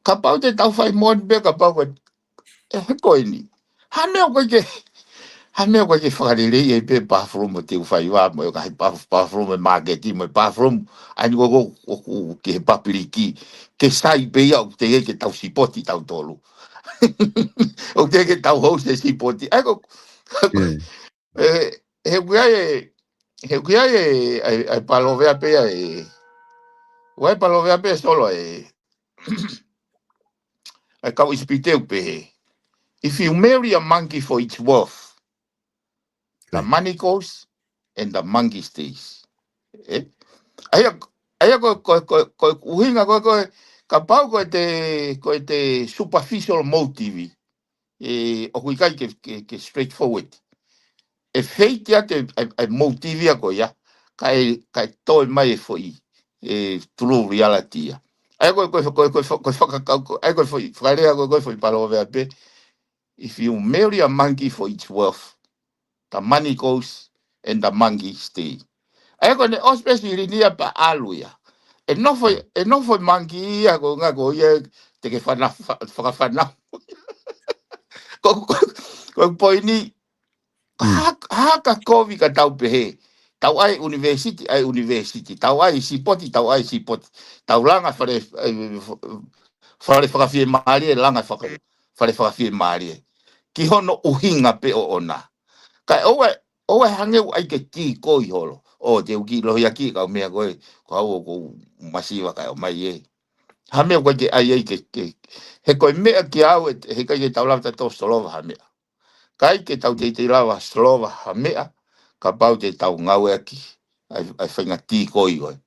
ka pau te tau whai mon be ka pau he koe ni. Haneo koe ke whakarere e pe bathroom mo te whai wā mo ngahi bathroom e marketi mo bathroom ani ko ke he papiriki ke sai pe iau te ke tau sipoti tau tolu. O ke tau hou se sipoti. Eko he kuia ai palovea pe wai palovea pe solo ai kau ispiteu pe he. If you marry a monkey for its worth, the money goes and the monkey stays. Aia ko uhinga ko ka pau ko te superficial motive. O kui kai ke straightforward. E feitia te motivia ko ia kai toi mai foi true reality. Ai ko foi palovea pe. If you marry a monkey for its worth, the money goes and the monkey stay. Ai ko ne ospesi rinia pa aluia. E no foi monkey ia ko nga ko ia te ke whana. Ko poini haka kovi ka tau pehe. Tau ai university. Tau ai sipoti. Tau langa whare whakawhie maari langa whare whakawhie maari. Ki hono uhinga pe o ona. Kai oe hangeu ai ke ki koi holo. O te uki lohi aki ka mea koe. Ko hau ko masiwa kai o mai e. Hamea koe ke ai ke he koe mea ki au he kai ke tau lafta tō stolova hamea. Kai ke tau te lawa stolova hamea. Ka pau te tau ngau aki. Ai whainga ti koi koe.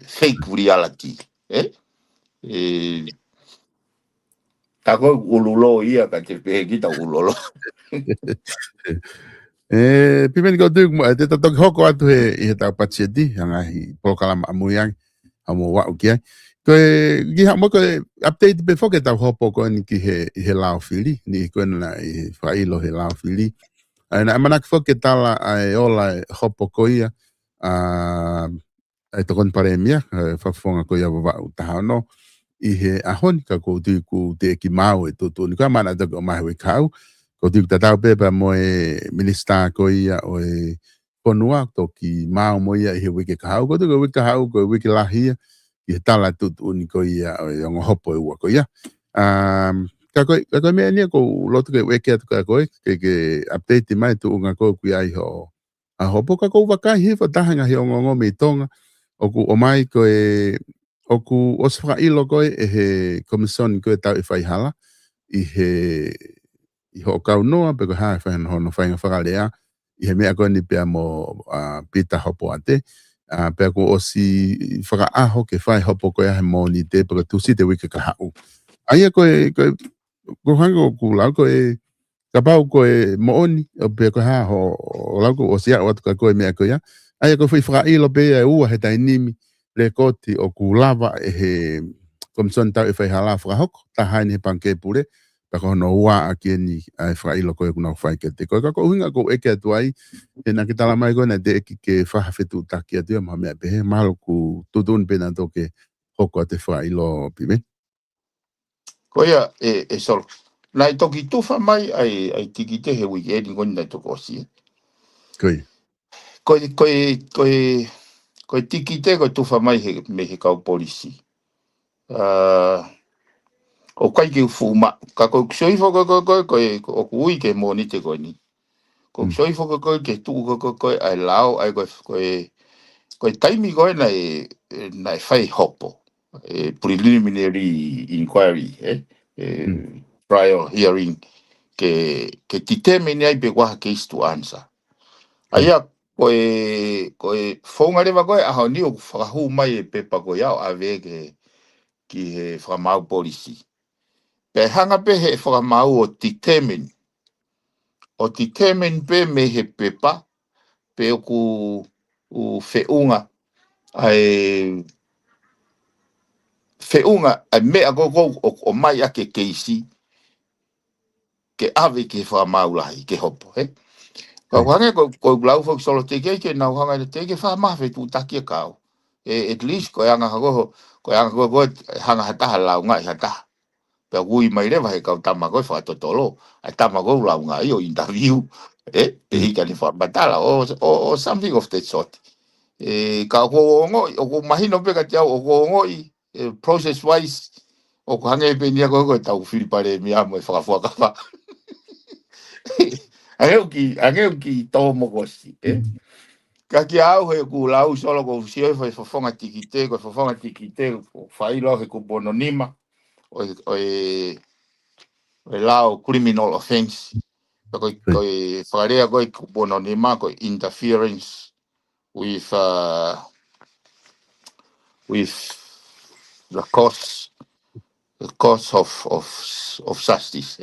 Fake reality. Tako ulolo ia ka te pehe kita ulolo. Pimeni ko tuk mo te tatok hoko atu he tau patsieti hanga hi pokalama amuiang amo wa ukia. Ko gi ha mo ko update be foke tau hopo ko ni ki he lao fili ni ko na i failo he lao fili. Na manak foke tala ai ola hopo ko ia ai tokon paremia fa fonga ko ia wa utaha no I he ahon ka ko tu ku te ki mau e to ni ka mana da ko mai we kau ko tu ta tau pepa mo e minista ko ia o e ponua to ki mau mo ia he we ke kau ko tu we kau ko we ki lahia I tala tu ni ko ia o ngo hopo e wa ko ia ka ko me ni ko lotu ke we ke ko ke update mai tu nga ko ku ai ho a hopo ka ko wa ka hi fa tahanga hi ngo me tonga o mai ko e oku osfra ilo koe e he komison koe tau I whaihala I ho kau noa pe ko hae whahen hono whainga whakalea I he mea koe ni pea mo pita hopo ate pea ko osi whaka aho ke whai hopo koe ahe mo ni te pe ko tusi te wika ka hau aia koe ko hango ku lau koe ka pau koe mooni o pe ko ha o la ko o sia o ka koe me ko ya ai ko foi fra ilo pe e ua he tai nimi le koti o ku lava e he kom son ta e fai hala fra hok ta haine panke pure pa ko no wa aki ni ai fra ilo koe ku na fai ke te ko ko hinga ko e ke tu ai e na kita la mai ko na de ke fa fetu ta ki atu ma me pe malo ku tudun pe na to ke hoko te fra ilo pive Koia e sol. Nai toki tufa mai ai tiki te he weekend ngoni nai toko osi. koi Koe tiki te koe tufa mai me he kau polisi. O kai ki ufuma. Ka koe kusoifo koe o kui ke moni te koe ni. Koe kusoifo koe ke tuu koe ai lao ai koe taimi koe nai fai hopo. Preliminary inquiry. Trial hearing. Ke determine ai pe waha case to answer. Aia koe whaunga rewa koe aho ni o whakahu mai e pepa koe au ave ki he whakamau polisi. Pe hanga pe he whakamau o determine. O determine pe me he pepa pe o ku whiunga ai whiunga ai mea koko o mai ake keisi ke ave ki he whakamau lahi ke hopo he. Ka wange ko blau fo solo te ke na hanga te ke fa ma fe tu takia kau. At least ko anga ko hanga hata la nga hata. Pe gui mai le vai ka tama ko fa totolo. Ai tama ko la nga yo interview. Pe hika ni fa batala o something of that sort. Ka ko ngo o mahino pe ka tia o ngo process wise o ko hanga pe ni ko tau fil pare mi amo fa fa. Angeu ki to mo gosi, Ka ki au he ku lau solo ko sio foi fofonga tikite fai lo he ku bononima o lau criminal offense. Ko farea ko ku bononima ko interference with the cause of justice,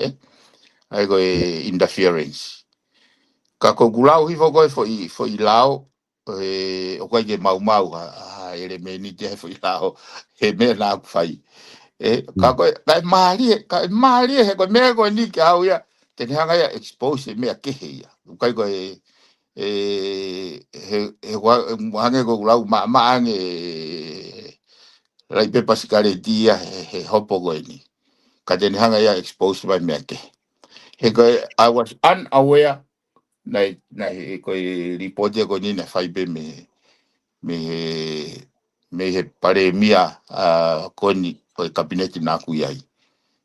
Ai ko interference. Ka ko gulau hi fo i lao o kai ke mau ele me ni te fo i lao he me na fai ka ko mali he ko me ko ni ka au ya te hanga ya expose me ke he ya kai ko he hanga ko gulau ma lai pe pasikare dia he hopo ko ni ka te hanga ya expose by me ke he ko I was unaware nai ko report ko ni na fai be me he pare mia ko ni ko kabinete na ku ai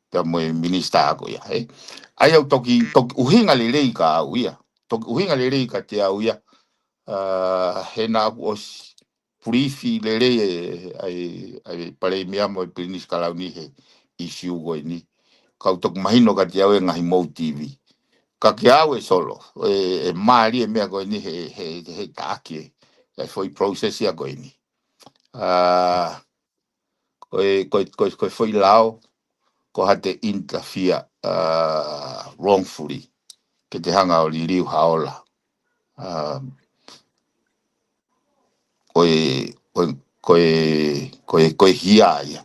pe mo minista ko ya ai au toki uhinga le ka uia toki uhinga le ka te uia he na os brifi le ai pare mia mo prinis kala ni he issue ko ni ka tok mahino ka te au ngai mo TV ka ki au solo mari me ko ni he taki e foi process ya ko ni ko foi lao ko hate interfere wrongfully ke te hanga o liu haola ko hia ya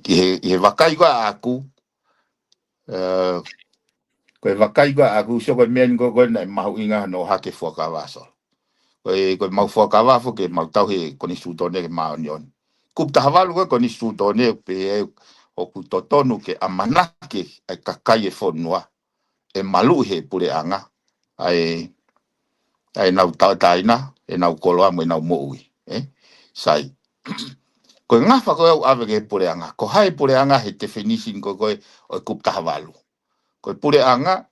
ki he vakai ko aku ko vakai ko aku so ko men ko na mau inga no hake foka vaso ko mau foka va fo ke mau tau he ko ni sutone ke mau nion kup ta havalu ko ni sutone pe o ku totonu ke amana ke ai kakai e fonua e malu he pure anga ai nau taina e nau koloa mo nau moui sai ko ngafa ko ave ke pure anga ko hai pure anga he definition ko o kup ta havalu ko pure anga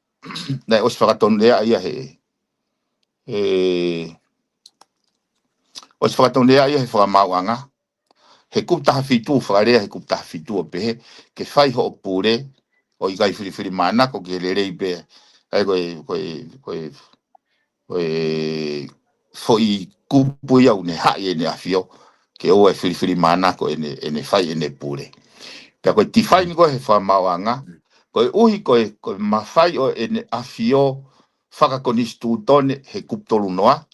na os fagaton le ai os fagaton le ai he fa mau anga he kup ta fitu fare he kup ta fitu pe ke fai ho pure o i gai fili mana ko ke le be ai ko foi kupu ia une hai ne afio ke o e fili mana ko ene fai ene pure ka ko ti fai ko he fa mawanga Koe uhi koe mawhai o ene afio whakakonistu tone he kuptolu noa.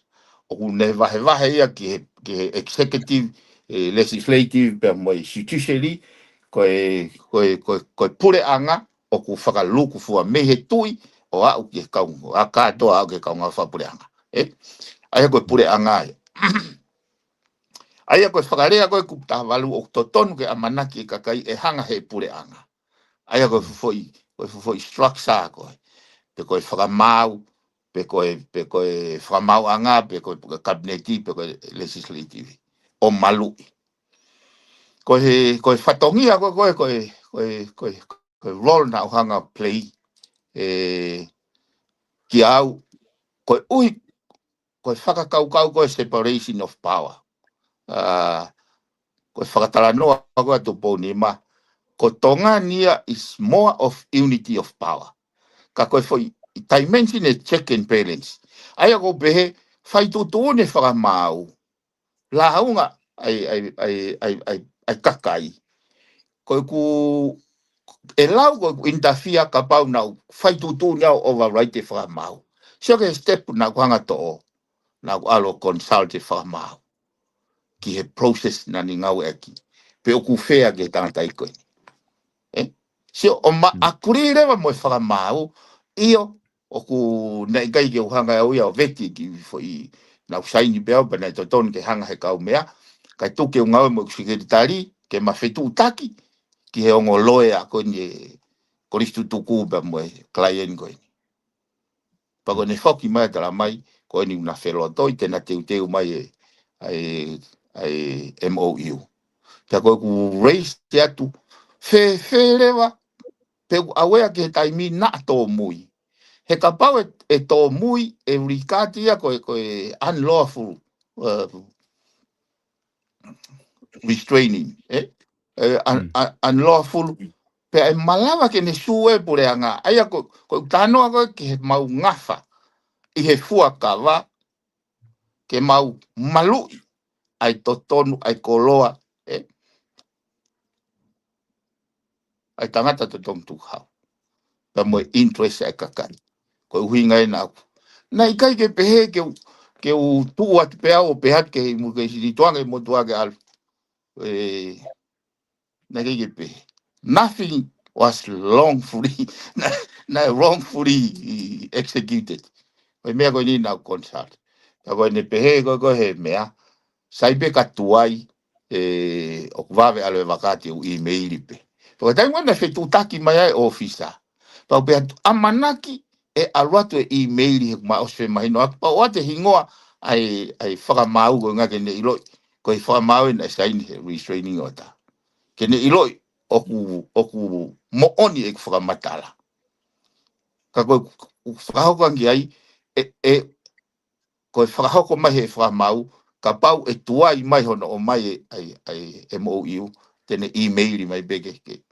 O ne vahe ia ki he executive, legislative, pe moi judiciary, koe pure anga, o ku whakaluku fua me he tui, o au ki he kaungo, a katoa au ki he kaunga whapure anga. Aia koe pure anga e. Aia koe whakarea koe kupta walu o totonu ke amanaki e kakai e hanga he pure anga. Aia koe fufoi structure koe. Pe koe whakamau, pe koe whakamau anga, pe koe kabineti, pe koe legislative. O malu. Koe whatongia koe role na uhanga play. Ki au, koe ui, koe whakakaukau koe separation of power. Koe whakatala noa koe tu pōnima. Ko tonga nia is more of unity of power. Ka koe foi dimension e check and balance. Aia ko behe fai tutu ne whakamau. La haunga ai kakai. Koe ku e lau koe interfere ka pau nau fai tutu niau override e whakamau. Sio ke step na kuhanga to'o. Na alo consult e whakamau. Ki he process na ni ngau eki. Pe o ku whea ke tangatai koe. Sio o ma akuri rewa mo e whakamau. Io o ku nei kai ke uhanga au ia o veti ki foi na usaini beo bana to ton ke hanga he kau mea kai tu ke ngau mo sekretari ke mafetu taki ki he ongo loe a ko ni koristu tuku ba mo client ko ni pa ko ne foki mai tala mai ko ni una felo toi te na te mai ai MOU ta ko ku raise te atu fe lewa pe awea ke taimi na to mui he kapau e tō mui e rikatia koe unlawful restraining. Unlawful. Pe e malawa ke ne sue pure anga. Aia koe tanoa koe ke he mau ngafa. I he fua kawa. Ke mau malui. Ai totonu, ai koloa. Ai tangata totonu tukau. Pa moe interest ai kakari. Koe uhinga e nāku. Nai kai ke pehe ke u tua te pea o pehat ke mu ke si tuanga mo tuanga al na ke pehe. Nothing was wrongfully wrongfully executed. Koe mea koe ni nau consult. Ta koe ne pehe koe he mea saipe katuai o kuwawe alo e wakati u emaili pe. Koe tai wana fe tutaki mai ai ofisa. Pau pe amanaki e aluatu e emaili he kuma osfe mahino. Pa oate hingoa ai whakamau koe ngake ne iloi. Koe whakamau na saini he restraining ota. Ke ne iloi oku mooni e whakamatala. Ka koe whakahoko angi ai koe whakahoko mai he whakamau ka pau e tuai mai hono o mai ai MOU tene emaili mai beke ke.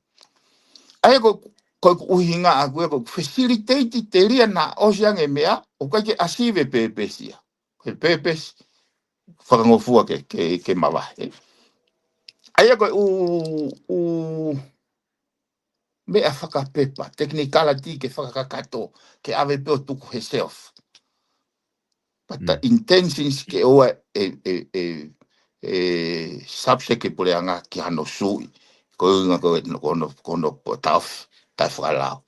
Ai koe uhinga a koe facilitate te ria na osiang e mea o kai ke asive pepesia. Koe pepes whakangofua ke mawahe. Ai koe mea whakapepa, technicality ke whakakato ke ave peo tuku he self. But the intentions ke oa subject ke pule anga ki hano sui. Koe unga kono taf, tai whakalao.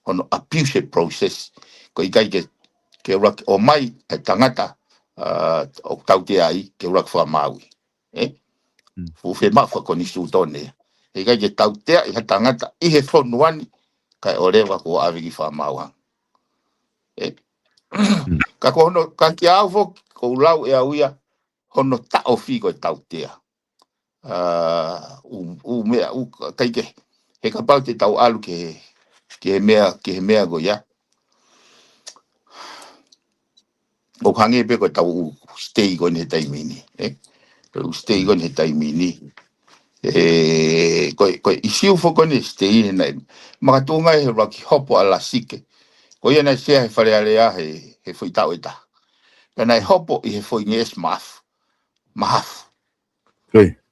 Hono abuse process. Koe ikai ke rak o mai e tangata o tautea ai ke rak whamaui. Fuwhe mawha koni sūtone. Ikai ke tautea i ha tangata i he whonuani kai o rewa ko awiki whamauang. Ka ko hono, ka ki au fo, ko lau e auia, hono tao whiko e tautea. Mea, kai ke, he ka pau te tau alu ke he mea go ia. O hange pe ko tau stay go ne taimini. Stay go ne taimini. Koe isiu fo ko ne stay ne. Makatunga he raki hopo ala sike. Ko ia na sea he wharearea he whaitau eta. Pena e hopo i he whainges mahafu.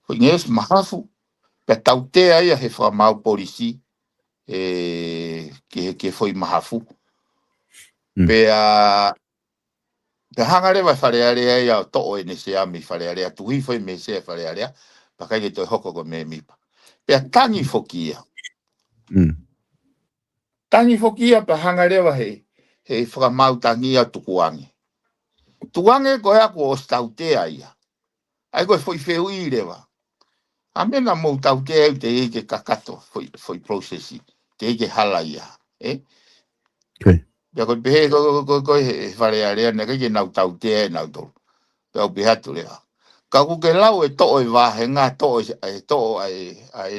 Whainges mahafu. Pe tautea ia he whamau polisi. ke foi mahafu pea pe hangare vai wharearea ia to o ene se ami wharearea tuhi foi me se wharearea pakai ke toi hoko ko me mipa pea tangi fokia tangi fokia pa hangare wa he whakamau tangi a tukuange ko ea ko o stautea ia ai ko foi feu i rewa a mena mo tautea te ke kakato foi processi te ke hala ia ya ko be ko wharearea ne ke nau tautea nau to pe au behatu lea ka ku ke lau e to e wa he nga to a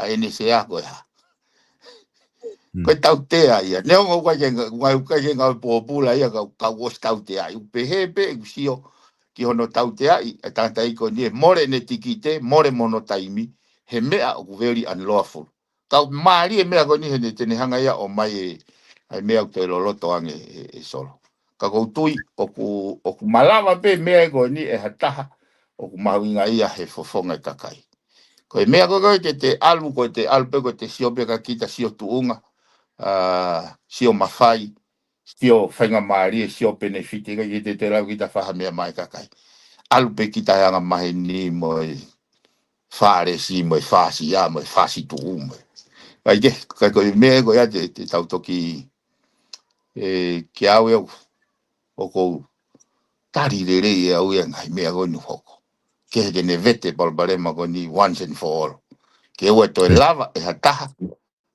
ene se a ko ya ko tau te ia ne ngo ka ke nga po pula ia ka wo tau te ai pe he pe sio ki hono tau te ai tanta i ko ni more ne tikite more mono taimi he mea ku very unlawful ka mari e mea ko ni he ne te hanga ia o mai ai mea te loloto ange solo ka ko tui o ku malava pe mea ko ni e hataha o ku mawinga ia he fofonga takai ko e mea ko ke te alu ko te alpe ko te sio pe ka kita sio tuunga sio mafai sio whainga maari sio benefiti ka te lau kita whaha mea mai kakai alpe kita hanga mahe ni mo whaare si mo whaasi ia mo whaasi tuunga ai ke ka ko mea ko ia te tautoki ki au eu o ko tari rere e au ia ngai mea gonu hoko ke ne vete balbarema goni once and for all ke ua to lava e hataha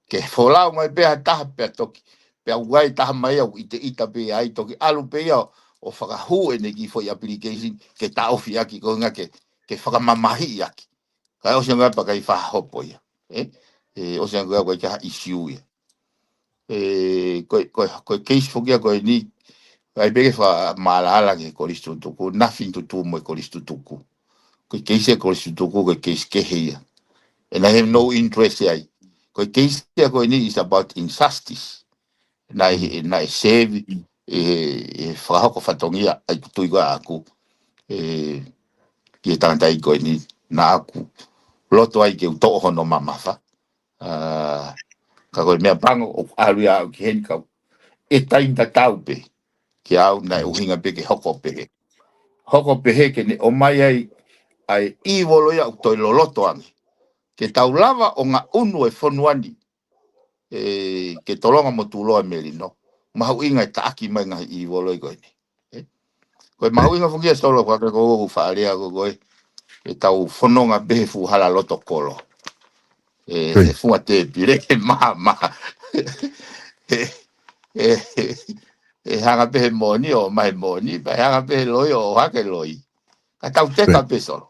ke folau mai pe hataha pe toki pe uai taha mai au ita pe ai toki alu pe ia o whakahu e neki foi application ke ta ofi aki ko nga ke whakamamahi aki ka o senga pa kai whahopo ia o senga ko ka issue ia ko case fokia ko ni ai bege fa malala ke kolistu tuku nothing to do mo kolistu tuku ko case kolistu tuku ko case ke hia and I have no interest ai ko case ko ni is about injustice na save fa ko fatongia ai tu iga aku ki tanta i ko ni na aku loto ai ke to hono mama fa ka ko me pango o aria ki hen ka e tainta taupe ki au na uhinga pe ke hoko pehe ke ne o mai ai i volo ia to loloto ani ke taulava o nga unu e fonuani ke tolonga mo tulo merino mau inga taki mai nga i volo i goini ko mau inga fungia solo ko fa area go e tau fononga be fu hala loto kolo fu ate pire ke mama hanga pe moni o mai moni pa hanga pe loi o hake loi ka tau te ka pe solo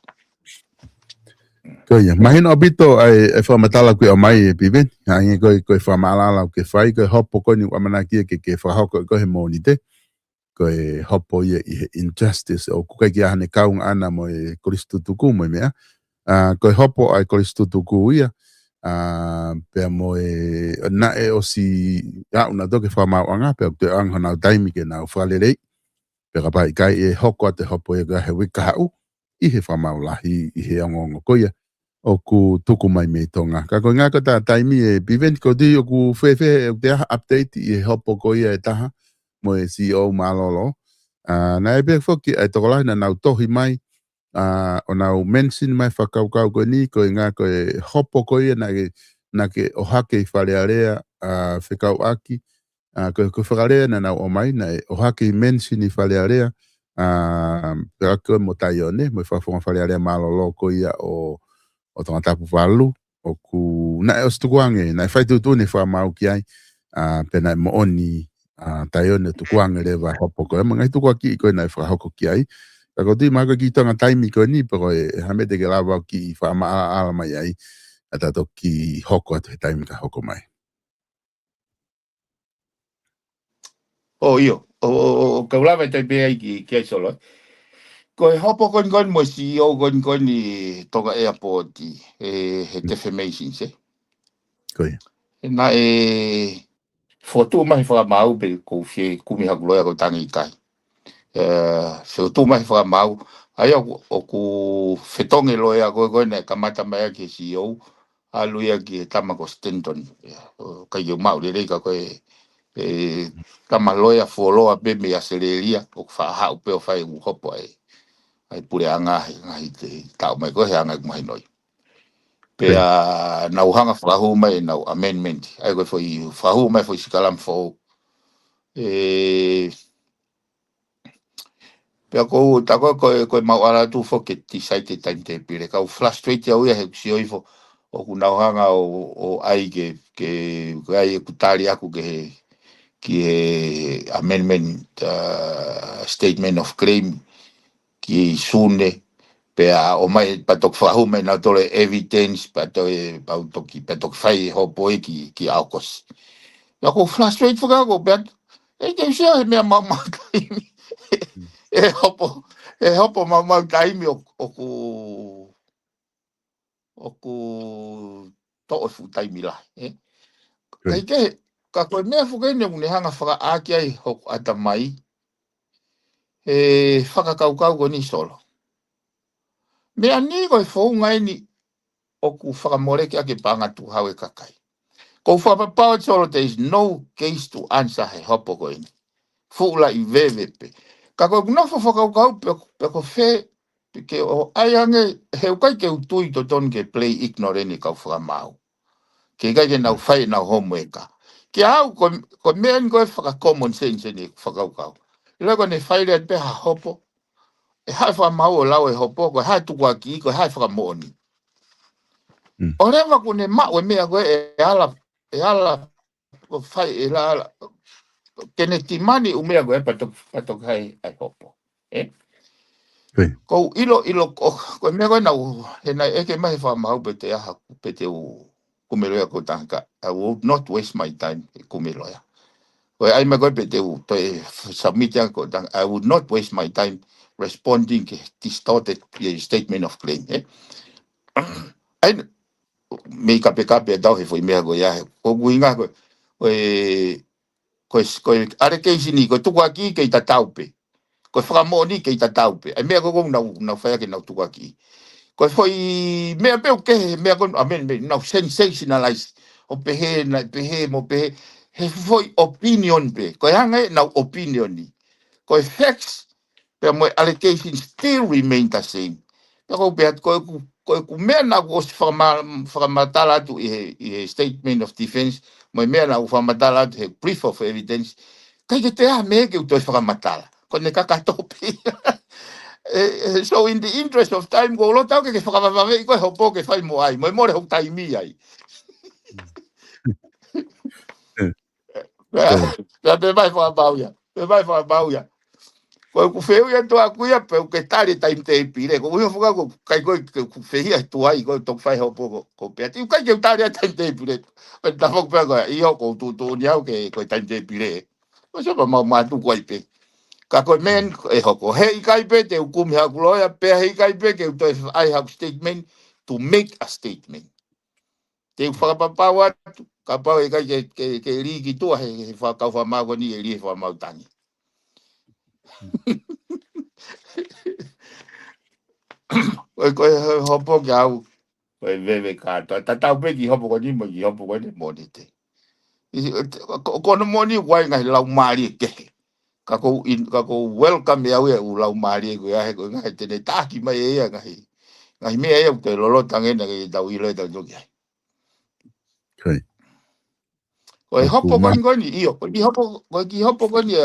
ko ia mahino abito ai fa matala ku mai piven ai ko fa malala ke fai ko hopo ko ni amana ki ke fa hoko ko he moni te ko hopo ia injustice o ku ki ane kaung ana mo kristu tuku mo mea ko hopo ai kristu tuku ia pe mo na o si una do ke fa ma anga pe te ang na taimi ke na fa le pe ka pai kai hoko te hopo ia he wika u i he fa ma la i he ngongo ko ia o ku tuku mai me tonga ka ko nga ka ta taimi e piven ko di o ku fe te update i hopo ko ia taha mo si o malolo na e be foki ai to la na tohi mai o na mention mai whakau ko ni ko nga ko hopo ko ia na ke o hake i whalearea whikau aki ko whakarea na o mai na o hake i mention i whalearea pera ko mo taione mo whafonga whalearea malolo ko ia o tonga tapu walu o ku na o stukuange na whai tutu ni wha mau ki ai pena mo oni taione tukuange lewa hopo ko mga i tuku aki ko na wha hoko ki ai ka ko di maka ki tonga taimi ko ni pero hamete ke lawa ki wha ala mai ai ata to ki hoko atu he taimi ka hoko mai io o kaulava te be ai ki ai solo ko hopo kon mo si o kon ni toga airport he defamation se ko ia na foto mai fa mau be ko fie kumi ha gloria ko tangi kai foto mai fa mau ai o ku fetonge loia ko ne kamata mai ki si o aluia ki tamako Stenton kai yo mau le ka ko tamaloia foloa be me aseleria o fa ha pe o fai u hopo ai pure anga ngai te tau mai ko hanga mai noi pe a na uhanga fahu mai na amendment ai ko foi fahu mai foi sikalam fo pe ko ta ko mau ala tu fo ke ti sai te tante pire ka frustrate au he si fo o ku na uhanga o ai ke ai ku tali aku ke ki amendment statement of claim ki sune pe a o mai patok fahu mai na tole evidence patok patok fai hopo ki aukos ya ko frustrate fuga go bet e ke sia me mama e hopo mama taimi o ku to fu taimi la kai ke ka ko me fuga ne un hanga faga aki ai ho ata mai whakakaukau ko ni solo. Mea ni koe whou ngai ni o ku whakamore ki ake panga tu hawe kakai. Ko whapapau solo, there is no case to answer he hopo ko ini. Fula I vevepe. Ka koe kunofo whakaukau pe ko whe ke o aiange he ukai ke utui to ton ke play ignorant ka whakamau. Ke kai ke nau whai nau homeworka. Ke au ko mea ni koe whakacommon sense ni whakaukau. Ila ko ne whaile pe ha hopo. E hai whamau o lau e hopo, ko hai tukua ki, ko hai whakamoni. O rewa ko ne mau e mea koe e ala, ko whai e la ala, kene timani u mea koe patok hai ai hopo. Ko ilo, ko mea koe nau, he nai eke mahi whamau pe te aha, pe te u kumeroia ko tanka. I will not waste my time e kumeroia. Koe ai mea koe pe te u, to e submitia ko tanka, I would not waste my time responding ke distorted statement of claim. Ai me kape dau he foi mea go ia ko guinga ko are keisi ni ko tuku aki ke ta taupe ko whakamoni ke ta taupe ai mea go na whaia ke na tuku aki ko foi mea pe ke mea go amen me na sensationalize o pehe mo pehe he foi opinion pe ko hanga na opinion ni ko facts pe mo allegations still remain the same. Pero bet ko mea na ko whakamatala tu i statement of defense, mo mea na whakamatala tu he brief of evidence, kai ke te a mea ke utoi whakamatala. Ko ne kakatopi. So in the interest of time, ko lo tau ke whakamawave, ko hopo ke whai mo ai, mo more hok taimi ai. Pe vai whakabauia, pe vai whakabauia. Ko ku feu ia to aku ia pe ke tare time te pire ko yo fuga ko kai ko ku feia to ai ko to fai ho poco ko pe ti kai ke tare time te pire pe ta fo pe ko io ko tu ni au ke ko time te pire ko so ma tu ko pe ka ko men e ho ko hei kai pe te ku mi ha ku ya pe hei kai pe ke to I have statement to make a statement te fa pa pa wa ka pa e kai ke ri ki to he fa ka fa ma ko ni e ri fa ma tani ko hopo ke au ko veve ka ta pe ki hopo ko ni mo ki hopo ko ni mo ni te ko no mo ni wai ngai lau mari ke ka ko welcome ya u lau mari ko ya ko ngai te ta ki mai e ngai me e te lolo tange na ke tau ile tau jo ki ko hopo ko ni io ko ki hopo ko ni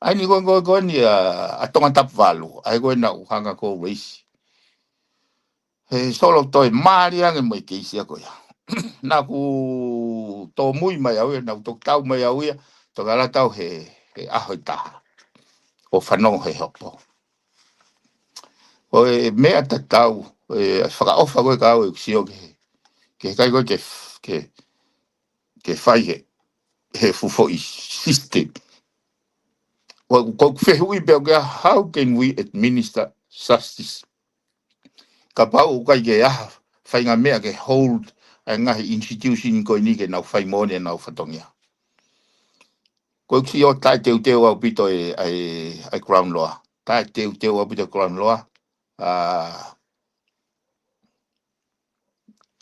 ai ni ko ni a tonga tap valu ai ko na u hanga ko weisi he solo toi mari ang mo ke isia ko ya na ku to mui mai au na to tau mai au ia to gala tau he aho ta o fano he hopo o me ata tau fa o fa ko ka o xio ke kai ko ke fai he fufo i system ko fe hui be how can we administer justice ka pa o kai ke fai nga me ke hold nga institution ko ni ke na fai mo ne na fatongia ko si o tai te au pito ai crown law tai te au pito crown law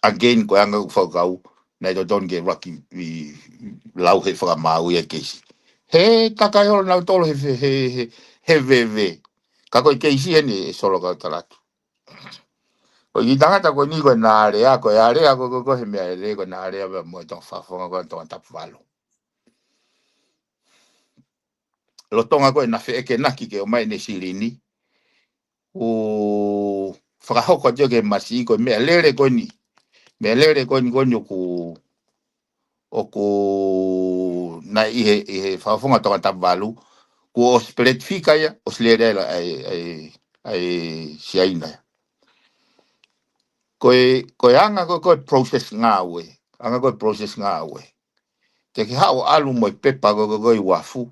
again ko anga whakau nei to don't get lucky vi lau he whakamau ia keisi he takai holo nau tolo he veve ka koe keisi ene solo ka talatu o i tangata ko ni ko na area ko area ko he mea ere ko na area mo tong whafonga ko tong tapu walo lo tonga ko na fe ke naki ke o mai ne sirini o whakahoko joge masi ko mea lere ko ni ku o ku na ihe whafonga tong tapu walo ko spirit fika ya o slere ai siaina koe anga koe process ngawe anga koe process ngawe te ki hao alu mo pepa koe wafu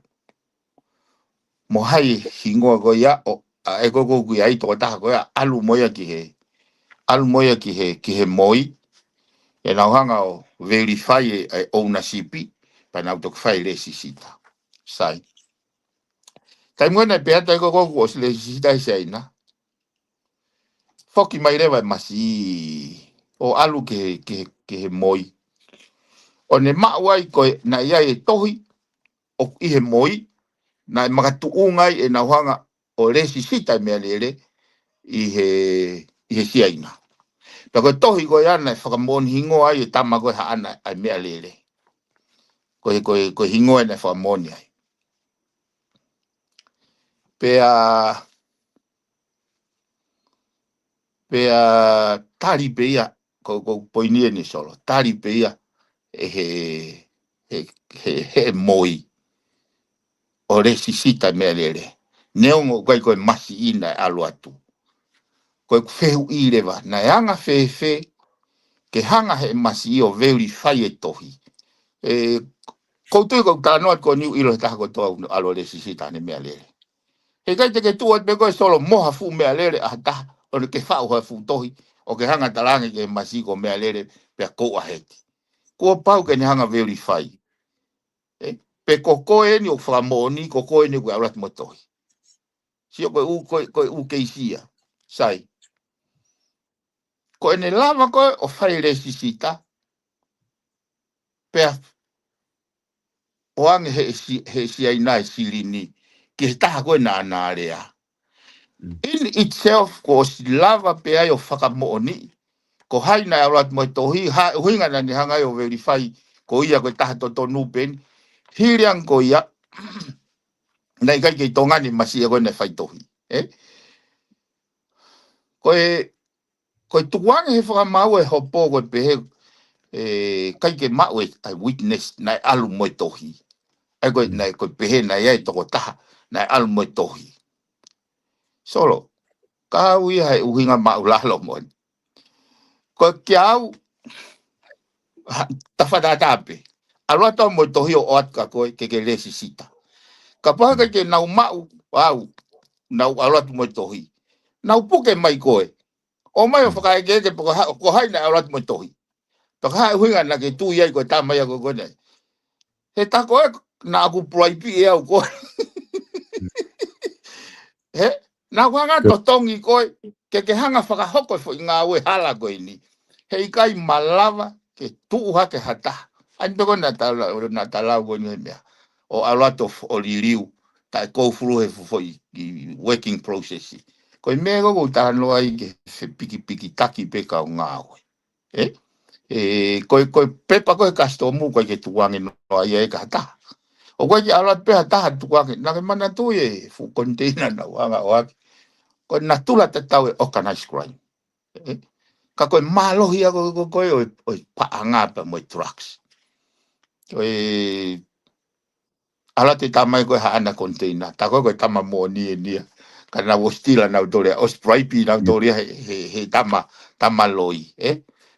mo hai hingo ko ya o e ko ku ai to ta ko ya alu mo ya ki he moi e na hanga o verify e ownership pa na to fai le sisita sai kai mo na pe ata ko le sisita sai na foki mai rewa masi o alu ke he moi o ne mawai ko na ia e tohi o i he moi na makatu ungai e na hanga o le sisita me lele i he siaina pa ko tohi ko ana whakamon hingo ai e tama ko ha ana ai me lele ko hingo e na whakamoni ai pea tari pea ko poini ni solo tari pea he moi o le sisita me lele neongo ko masi ina alu atu ko feu i leva na anga fe ke hanga he masi o verify e tohi ko tu ko tano ko ni ilo ta ko to alo le sisita ne me lele he kai te ke tu be ko solo moha fu me lele ata o ke fa o fu tohi o ke hanga talange ke masi ko me lele pe ko a heti ko pau ke ni hanga verify pe ko e ni o framoni ko e ni ko alat mo tohi si ko u ke isia sai ko ene lava ko o fai le sisita pe o ang he si ai nai silini ke ta ko na area in itself ko si lava pe ai o whakamoni ko hai na alat mo tohi ha huinga na ni hanga o verify ko ia ko ta to nupen hiriang ko ia nei kai ke tonga ni masi ko ne fai tohi ko tuang he whakamau e hopo ko pe kai ke mau ai witness na alu mo tohi ai ko na ko pe na ia to ta na alu mo tohi solo ka wi hai uhinga mau la lo mo ko kiau ta fada tape alo to mo tohi o at ka ko ke le sisita ka pa ke na mau au na alo mo tohi na puke mai ko o mai o whakai ke ko hai na alo mo tohi to ha huinga na ke tu ia ko ta mai ko ko nei he ta ko na ku private e au ko he na wanga to tongi ko ke hanga whakahoko fo ngā we hala ko ini he kai malava ke tu ha ke hata an to na tala ko ni mea o a lot of o liriu ta ko fulu he fo i working process ko me go ta no ai ke piki taki pe ka ngā we ko pepa ko kastomu ko ke tuangi no ai e ka ta o ko ya ala pe ta tuangi na ke mana tu e fu container na wanga wa ko na tula te tau e organized crime ka ko malo hia ko o pa anga pa mo trucks ko ala te tamai ko ha ana container ta ko tama mo ni kana wo stila na autoria o stripe na autoria he tama loi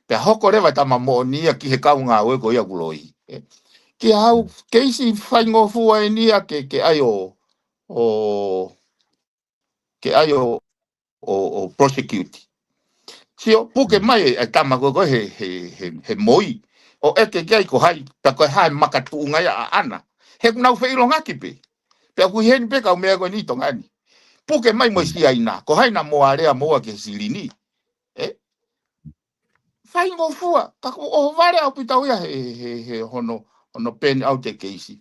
pe hoko rewa tama mo ni ki he kaunga we ko ia kuloi ki au keisi faingo fua ni ke ayo o prosecute sio puke mai e tama ko he moi o ke ko hai ta ko hai makatu ngai ana he na fe ilo ngaki pe ku hen pe ka me ko ni tongani puke mai mo si aina ko hai na mo area mo ke silini fai ngo fua ka ko o vale au pitau ia he hono pen au te keisi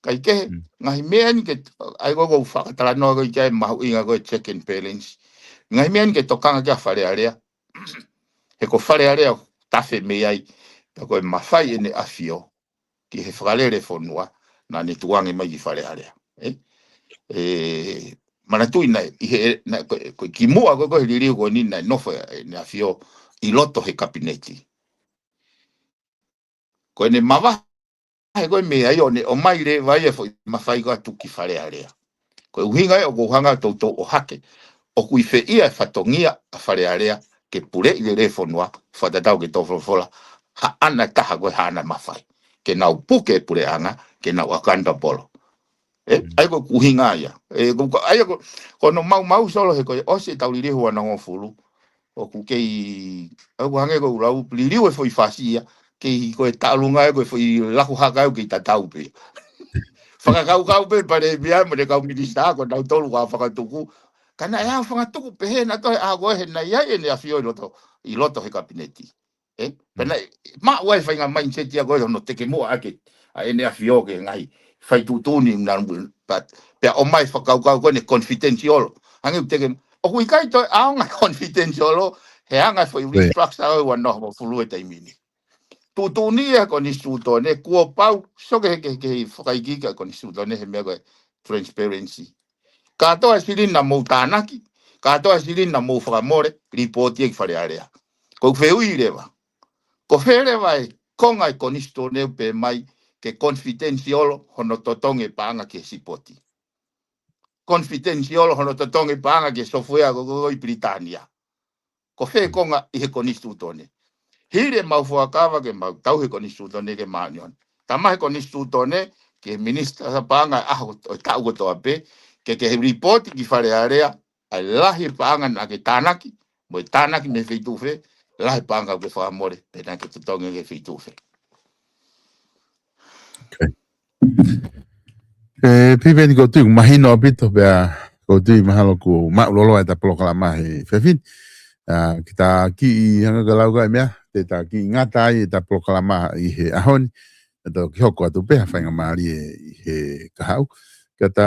kai ke ngai men ke ai go fa tala no go ke ma inga go check and balance ngai men ke tokanga ke fare area he ko fare area tafe me ai ko mafai ene afio ki he fralere fonua na ni tuange mai fare area mana tu ina na ko ki mua go liri go ni na no fa na afio i loto he kabineti ko ne mava he ko me ai o mai le vai e fo mafai go tu ki fare area ko uhinga o go hanga to o hake o kui fe ia fatongia a fare area ke pure i le fonua fa da ke to fola ha ana taha go hana mafai ke na puke pure anga ke na wakanda polo ai ko kuhinga ia ai ko no mau solo he ko o se tauliri ho na ngofulu o ku ke au hange ko lau liri o foi fasia ke ko talunga ko foi la ku haka ke tatau pe faka kau pe pare bia mo de kau minista ko na tolu wa faka tuku kana ya faka tuku pe he na to a go he na ia e na fio i loto he kabineti pena ma wa fa nga mindset ya go no te ke mo ake a ene a fio ke ngai fai tu ni na pat pe o mai faka kau ne confidential hange te ke o ku kai to a nga confidential he anga foi restructure wa no mo fulu e taimini tu ni e con istuto ne kuo pau so ke fai giga con istuto ne he me transparency ka to asili na mo tanaki ka to asili na mo famore report e fare area ko feu ireva ko fere vai con ai con isto ne pe mai ke confidential hono totonge panga ke sipoti confidential hono totonge panga ke software go Britania ko fe konga i he con istuto ne hire mau fuakava ke mau tau he koni stutone ke maanion. Tama he koni stutone ke ministra sa panga o tau ko toa pe ke report ki fare area ai lahi panga na ke tanaki mo tanaki me feitufe lahi panga ke fa amore pe na ke tutonge ke feitufe. Piveni ko tu mahino pito bea ko tu mahalo ku ma lolo eta PAULA mahi fefin kita ki hanga galau ga mea te ta ki ngata i ta PAULA i he ahon to ki hoko atu pe fa ngamari i he kahau kata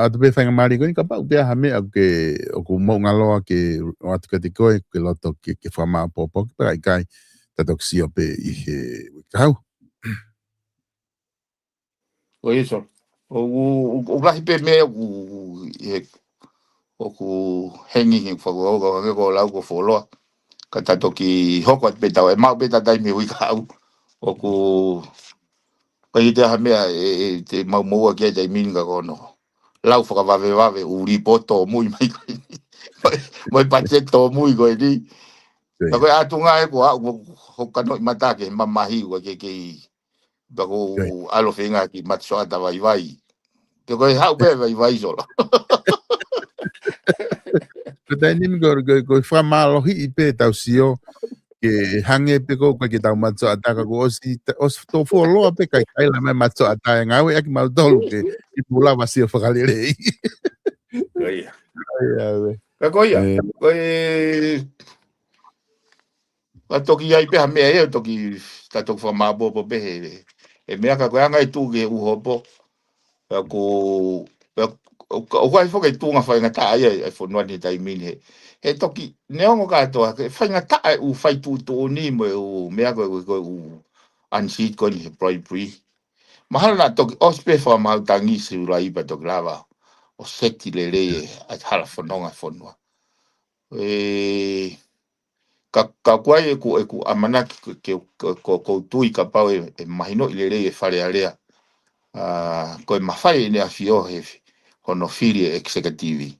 atu pe fa ngamari ko ka pa pe ha me ke o ku mo ngalo ke atu ke ko ke loto ke fa ma popo pe kai ta toksio pe i he kahau O eso. O lahi pe me o ku hengi he fo go lau ko folo. Kata toki hoko at beta e mau beta dai me wi kau o ku kai te ha mea te mau moa ke te minga kono lau whaka wawe uri poto mui mai mai pacheto mui koe ni ka koe atunga e kua ho kano i matake mamahi ua ke bako alo whenga ki matsoata vai ke koe hau pe vai sola Kata ni ko fa malo hi pe tau sio ke hange pe ko ke tau matso ataka ko os to folo pe kai la mai matso ata nga we ak mal dol ke i pula vasio fa galere koe ka koe koe ka toki ai pe ha mea toki ka toki fa mabo po pe e mea ka koe anga i tu ke uhopo ko o vai fo ke tunga fa ngata ai fo no ni tai mini he toki neongo ka to ke fa ngata u fai tu to ni mo u me ko u an sit ko ni pri mahal na toki ospe fa ma tangi si ula i pa to grava o seti le le a hala fo no fo no ka kwai ku amana ke ko tu i ka pau e mahino i le fare area ko mafai ne afio he hono filie executive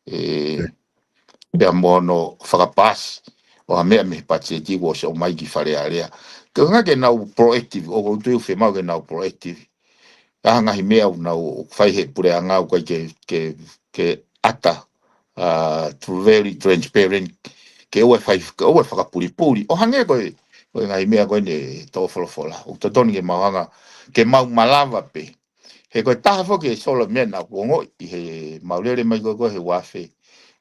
pe mono fakapas o me patseti wo so mai ki fare area ke nga ke na proactive o tu fe ma ke na proactive nga hi me na fai he pure anga ko ke ata to very transparent ke o fai o fakapuri o hange ko nga hi me ko ne to fola o to toni ke mawanga ke mau malava pe he ko taha fo ke solo me na wongo i he maulere mai ko he wafe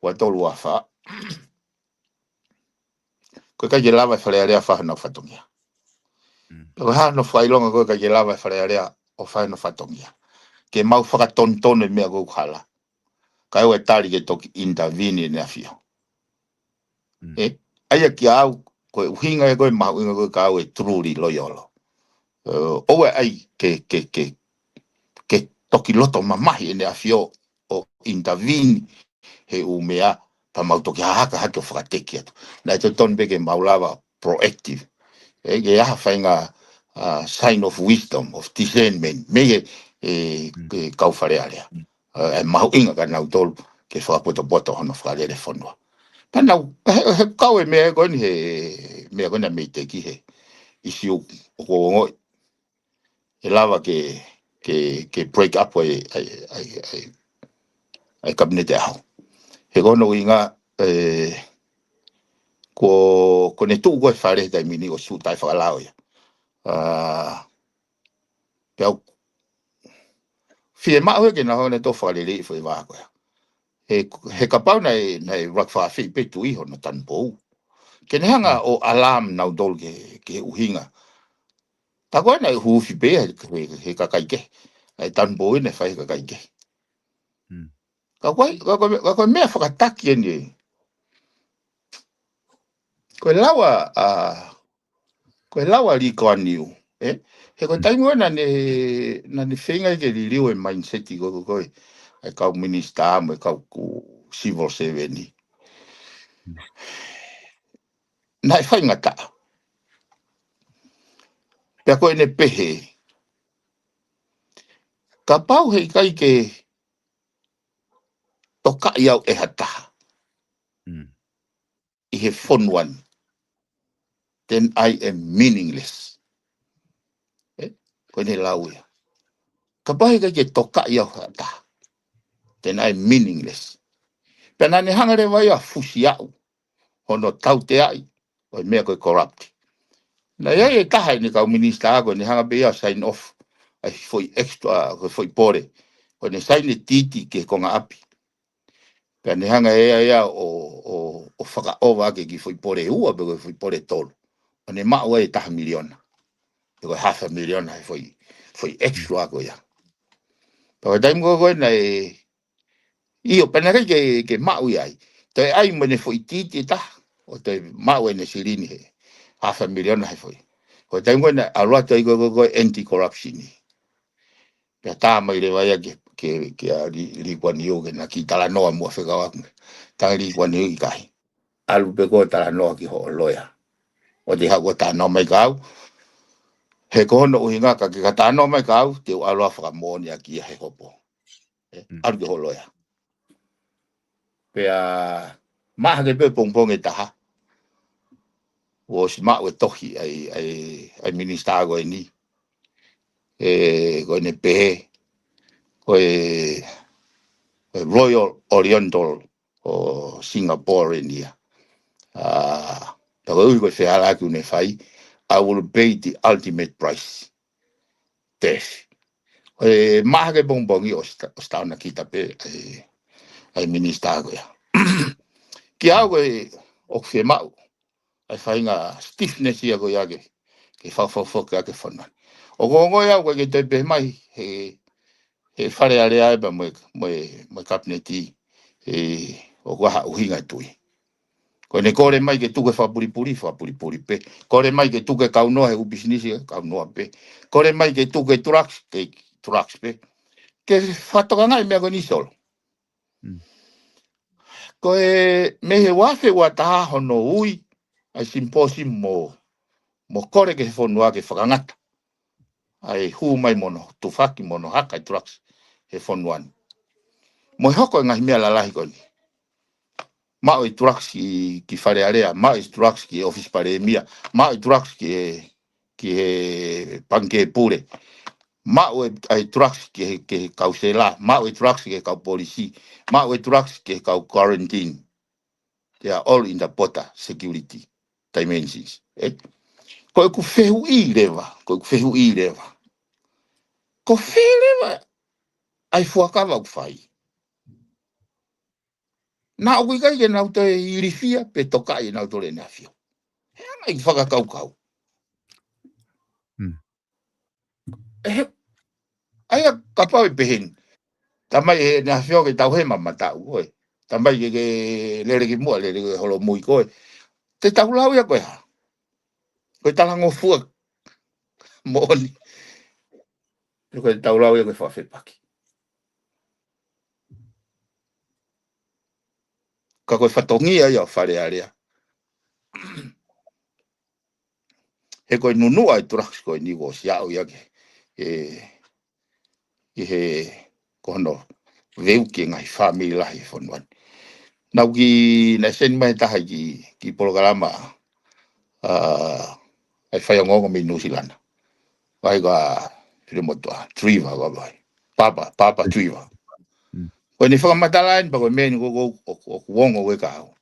wa tolu wafa ko Ko ka lava fale area fa no fatongia. Ko ha no fai longa ko ka lava fale area o fa no fatongia. Ke mau fa tonton me go khala. Ka o tali ke toki intervene na fio. Ai ki au ko hinga ko mau inga ko ka o truly loyolo. O ai ke toki loto mamahi ne afio o intervene he umea pa mau toki haka hake o whakateki atu. Nai te ton beke maulava proactive. Ge aha whainga sign of wisdom, of discernment. Mege ke kauwhare alea. E mahu inga ka nau tolu ke whakapoto hono whakarere whanua. Pa nau, he kau e mea goni he mea goni a mei teki he isi o ngoi. He lava ke break up ai kabinete ahau. He gono inga ko ne tu go fare dai mini o su tai whakalao ia. Pau fie mau ke na hone to whakalere I whai wako ia. He kapau nei rakwha fi pe tu iho na tan pou. Ke ne hanga o alarm nau dol ke uhinga. Ta koe nei hufi pe he kakaike. Ai tan pou ne whai kakaike. Ka koe mea whakataki e ni. Koe lawa li koa niu. He koe taimua na ne whenga ke li liu e mindset I koe. Ai kau minister mo kau ku civil servant. Nai whai ngata. Pea koe ne pehe. Ka pau hei kai ke toka iau e hataha. I he whonuan. Then I am meaningless. Koe ne lau ia. Ka pau hei kai ke toka iau hataha. Then I am meaningless. Pea nane hangare vai a fusi au. Hono tau te ai. Koe mea koe corrupt. Na ia e taha ni kau minister ako ni hanga bea sign off. Ai foi extra, foi pore. Koe ne sign e titi ke konga api. Pea ni hanga ea o whaka ova ke ki foi pore ua pe koe foi pore tolu. O ne maa e taha miliona. E koe half a million ai foi extra ako ia. Pea taimu koe na Io pena ke mau ai. Te ai mene foi titi taha. O te mau e ne sirini he. Half a million ai foi. Ko taimu na alua te ko anti-corruption. Pea tā mai le vai ke a li kwaniu ke na ki tala noa mua whekawak. Tā li kwaniu I kai. Alu pe ko tala noa ki ho loya. O te hako tā noa mai kau. He kohono uhinga ka ki ka tā noa mai kau. Te u alua whakamoni a ki a he hopo. Alu ki ho loya. Pea maha ke pe pongpong e taha. O si maa we tohi ai minister go ni. Ko ne pehe. Koe Royal Oriental o Singapore India. Tako ui koe whehara ki une whai. I will pay the ultimate price. Death. Koe maha ke bongbongi o stauna kita pe ai minister koe. Ki au koe o whe mau. Ai whainga stiffness ia koe ake. Ke whawhawhoka ake whanman. O kongo ia koe ke te pe mai he whare area eba moe kapneti o waha uhinga tui. Ko ne kore mai ke tuke whapuripuri pe. Kore mai ke tuke kaunoa he ubisinisi kaunoa pe. Kore mai ke tuke trucks pe. Ke whatoka ngai mea ko nisolo. Ko me he wafe wa taha hono ui ai simposi mo kore ke whanua ke whakangata. Ai hu mai mono, tufaki mono haka trucks he whanuan. Mo hoko ngai mea lalahi koni. Mao I trucks ki whare area, mao I trucks ki office pare mia, mao I trucks ki panke pure, mao I trucks ki kau sela, mao I trucks ki kau polisi, mao I trucks ki kau quarantine. They are all in the border security dimensions. Ko ku fehu I leva. Ko fehu leva. Ai fuakawa ku whai. Na o kai ke nau te irifia pe tokai nau tole na fio. Ai whakakaukau. Ai a kapau I pehen. Tamai he na whio ke tau he mamatau koe. Tamai ke lere ki mua, lere ke holo mui koe. Te tau lau ia koe ha. Koe talango fua mooni. Koe tau lau ia koe whawhepaki. Ka koe whatongia ia whare area. He koe nunua I turaks koe ni wo siau ia ke. He kono veu ki ngai whamii lahi whanuan. Nau ki na sen mai taha ki polokalama ai whai ngongo mi Nusilana. Vai ga Trimotoa, Triva ga vai. Papa Triva. Koe ni whakamatalain pa koe meni o kuongo we kao.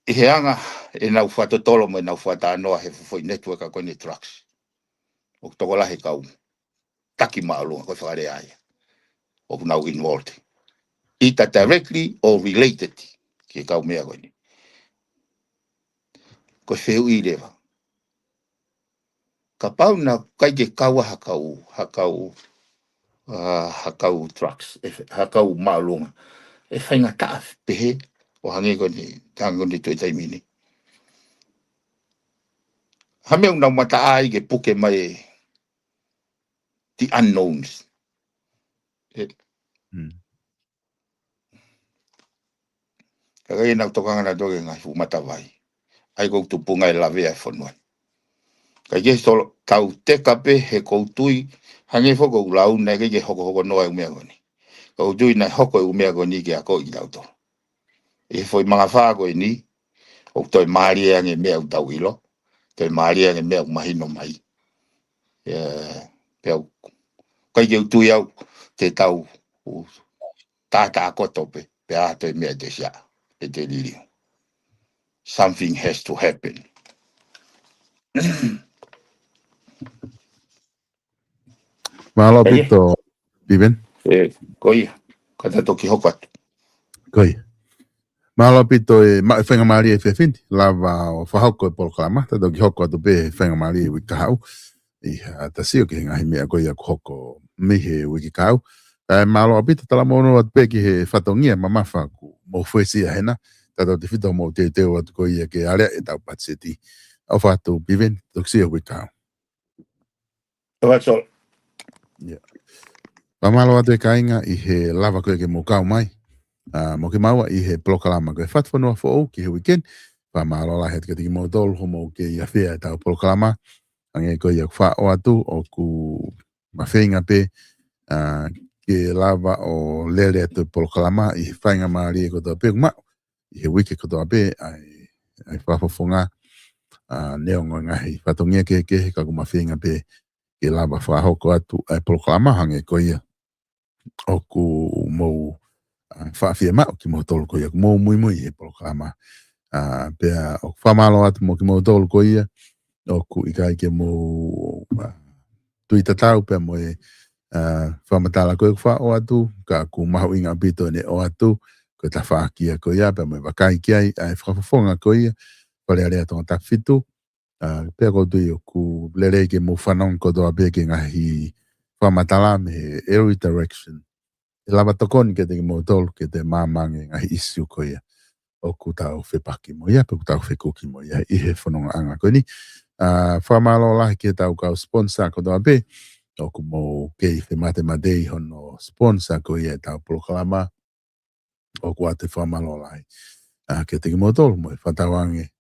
I he anga e nau whatotolo mo e nau whatanoa he fufoi network a koe ni trucks. O toko lahi kau taki maalunga koe whakare aia. O nau involved. Either directly or related ki kau mea koe ni. Koe wheu I rewa. Ka pau na kai ke kaua hakau trucks, hakau maalunga. E whainga taa pehe o hange koe ni tango ni tui taimini. Hame unau mata ai ke puke mai the unknowns. Kagai nau tokanga na doge ngai fu mata vai. Ai kou tupunga e lawe ai whanuan. Kai ke solo tau te kape he koutui hange whoko ulau nei ke hoko noa umea koni. Koutui nei hoko umea koni ke a ko I lauto. E foi mga whaa koe ni o toi maari ange mea utau ilo. Toi maari ange mea umahino mai. Peo kai ke utui au te tau tata kotope pe a toi mea te sia e te liri. Something has to happen. Mahalo pito, Piven. Koi, kata toki hokatu. Koi. Mahalo pito e whainga maari e whiawhindi. Lava o whahoko e polokalama. Ta toki hoko atu pe whainga maari e wikahau. I ta sio ki ngahi mea koi a hoko mihe wikikau. Mahalo pito tala mono atu pe ki he whatongia mamafa ku mo whuesia hena. Ta tau te whito mo te teo atu koi a ke area e tau patseti. Au whatu Piven, toki sio wikahau. That's all. Yeah. Pamalo atu e kainga I he lava koe ke mokau mai. Mo ke maua I he polokalama koe FATUFONUA fo ki he weekend. Pamalo la het katiki mo tolu homo ke ia whea tau polokalama. Ange koe ia kwha o atu o ku mawhenga pe ke lava o lele atu polokalama I he whainga maari e kotoa pe kumau. I he wiki kotoa pe ai whafofonga neongo ngahi whatongia ke he kaku mawhenga pe ke lava whahoko atu ai polokalama hange koe ia. O ku mou whaafia mao ki mo tolu ko ia, mo mui he polokalama. Pea o whamalo atu mo ki mo tolu ko ia, o ku ikai ke mo tui tatau pea mo e whamatala koe wha o atu, ka ku mahu inga pito ne o atu, ko ta whaakia ko ia, pea mo e wakai ki ai whafafonga ko ia, pare area tonga ta fitu, pea ko tui o ku lerei ke mo whanong ko toa pe ke ngahi whamatala me he every direction. E lava tokoni ke te mo tolu ke te māmange ngahi isu ko ia. O ku tau whepaki mo ia, pe ku tau whekuki mo ia, I he whanonga anga ko ni. Whamalo lahi ke tau kau sponsor ko toa pe, o ku mo kei whemate madei hono sponsor ko ia tau polokalama, o ku ate whamalo lahi. Ke te mo tolu mo e whatawange,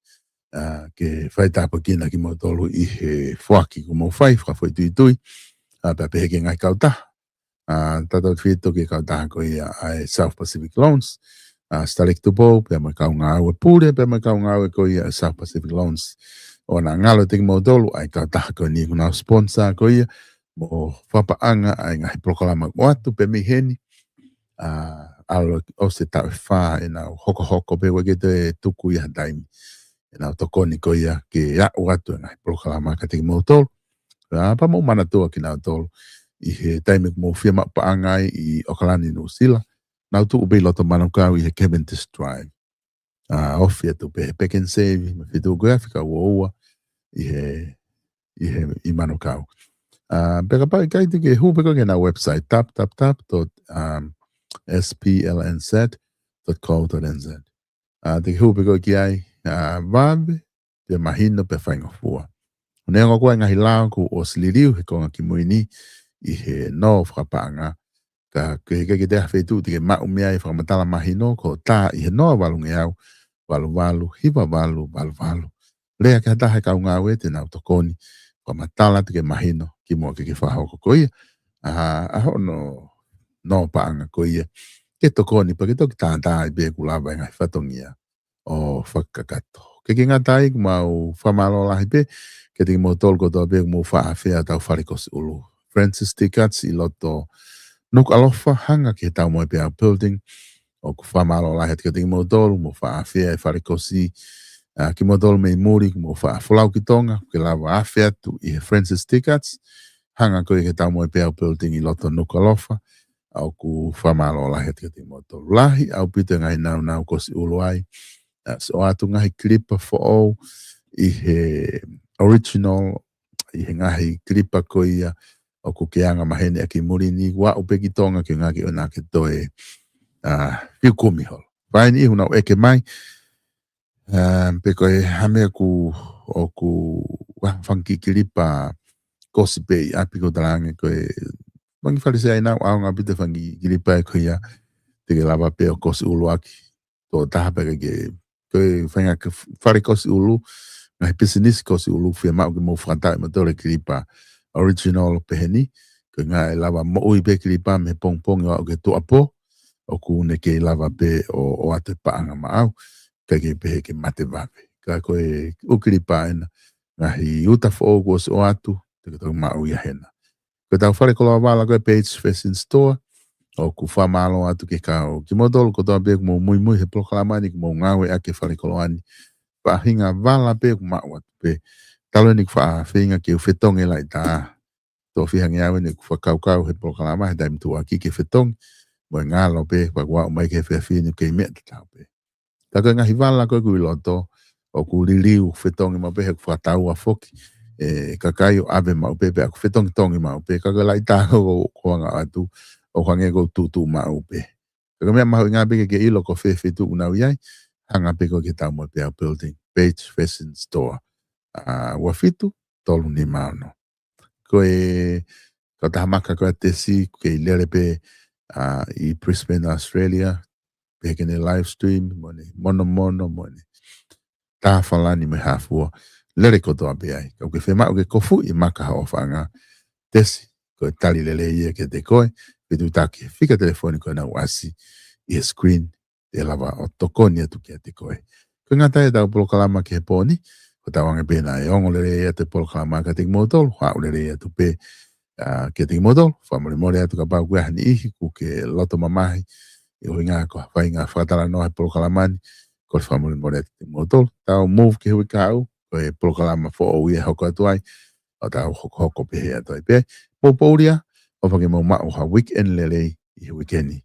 ke whaitapa kina ki mo tolu I he whaki ku mo whai, whawhoi tui tui, pe peheke ngai kau taha. Tato whito ke kau taha ko ia ai South Pacific Loans, Starik Tupo, pe mai kau ngā ue pūre, pe mai kau ngā ue ko ia South Pacific Loans. O nā ngalo te mo tolu, ai kau taha ko ni kuna sponsor ko ia, mo whapaanga ai ngahi prokalama o atu pe mi heni, alo o se tau wha e nau hoko pe wake te tuku ia daimi. E nau tokoni ko ia ke au atu e ngahi prokalama ka te mo tolu. Pa mo mana tua ki nau tolu. I he taime mo whiama paangai I Okalani New Zealand. Nau tu ubei loto manukau I he Cavendish Drive. ofia tu pe peken save me fitu graphica wo i mano kau peka pa kai te ke hu peka ke na website splnz.co.nz te hu peka ki ai vabe te mahino pe fainga fua ne ngo ko ngahi lao ku osliriu he ko ki muini i he no frapanga ka ke te fetu te ma umia i fra matala mahino ko ta i he no valunge au valu hiva valu lea ka taha ka unga we te nau tokoni ko matala te ke mahino ki mo ke whahau ko ia aho no paanga ko ia ke tokoni pa ke toki tātā i be kulava ngai whatongia o whakakato ke ngatai mau whamalo lahi pe ke te mo tol ko to be mo whaafea tau wharikos ulu Francis Tickets i loto nuk alofa hanga ke tau mo pe building o ku whamalo lahi ke te mo tol mo whaafea i wharikosi ki modol me muri mo fa folau ki tonga ke lava afia tu i Francis Tickets hanga ko ke tau mo pe building i loto nukalofa au ku famalo la het ke modol lahi au pite ngai nau ko si uluai so atu ngai clip for i he original i he ngai clip ko ia o ku ke anga mahene ki muri ni wa upe ki tonga ke ngai ona ke toe piu kumi hol vai ni una e ke mai pe koe hame ku o ku whanki kiripa kosipe api ko talange koe wangi whalise ai nau au ngā pita whanki kiripa e koe ia te ke lava pe o kosi ulu aki tō taha pe ke koe whanga whare kosi ulu ngai pisinisi kosi ulu whia mau ki mō whantai ma tōre kiripa original peheni koe ngai lava mo ui pe kiripa me pong o au ke tō apo o ku ne ke lava pe o ate paanga ma au ke pehe ke mate vape. Ka koe ukiri paena ngahi uta fo ko so atu te ko mau ia hena. Ko tau whare koloa wala koe page fashion store o ku whamalo atu ke kao. Ki modolo ko tau beku mo mui he proklaamani ki mo ngawe ake whare koloani. Pahinga wala beku mau atu pe. Talo ni kwa whinga ke whetonge lai ta. Tō whihangi awe ni kwa kau he proklaama he taimi tu aki ke whetong. Mo ngalo pe kwa kwa umai ke whiawhini ke mea te tau pe. Taka ngahi wala koe kui loto o ku liliu whetongi mau pe he ku whatau a foki kakai o abe mau pe pe aku whetongi tongi mau pe kaka lai tāko ko anga atu o kwange ko tutu mau pe kaka mea mahu ngā pe ke ilo ko whewhetu unau iai hanga pe ko ke tau mo pe au building Page Fashion Store wafitu tolu ni mauno koe ko tahamaka koe tesi ke lere pe i Brisbane Australia pekene live stream mono mone ta falani me hafua lere ko to abai ko ke fema o ke kofu i maka ha ofanga tesi ko tali lele ye ke te koe pe tu take fika telefonico na wasi i screen e lava o tokoni atu ke te koe ko ngata e da polokalama ke poni ko tawanga pena e ongo lele ye te polokalama ka te modol ha lele atu pe ke te modol famole mole atu ka pa ku hani i ku ke loto mamahi e o ngā ko whainga whakatala no he polokalamani ko le whamuri more te motol tau move ke hui kau ko e polokalama fo o ia hoko atu ai o tau hoko pehe atu ai pe po pouria o whake mau mao ha weekend lele i weekendi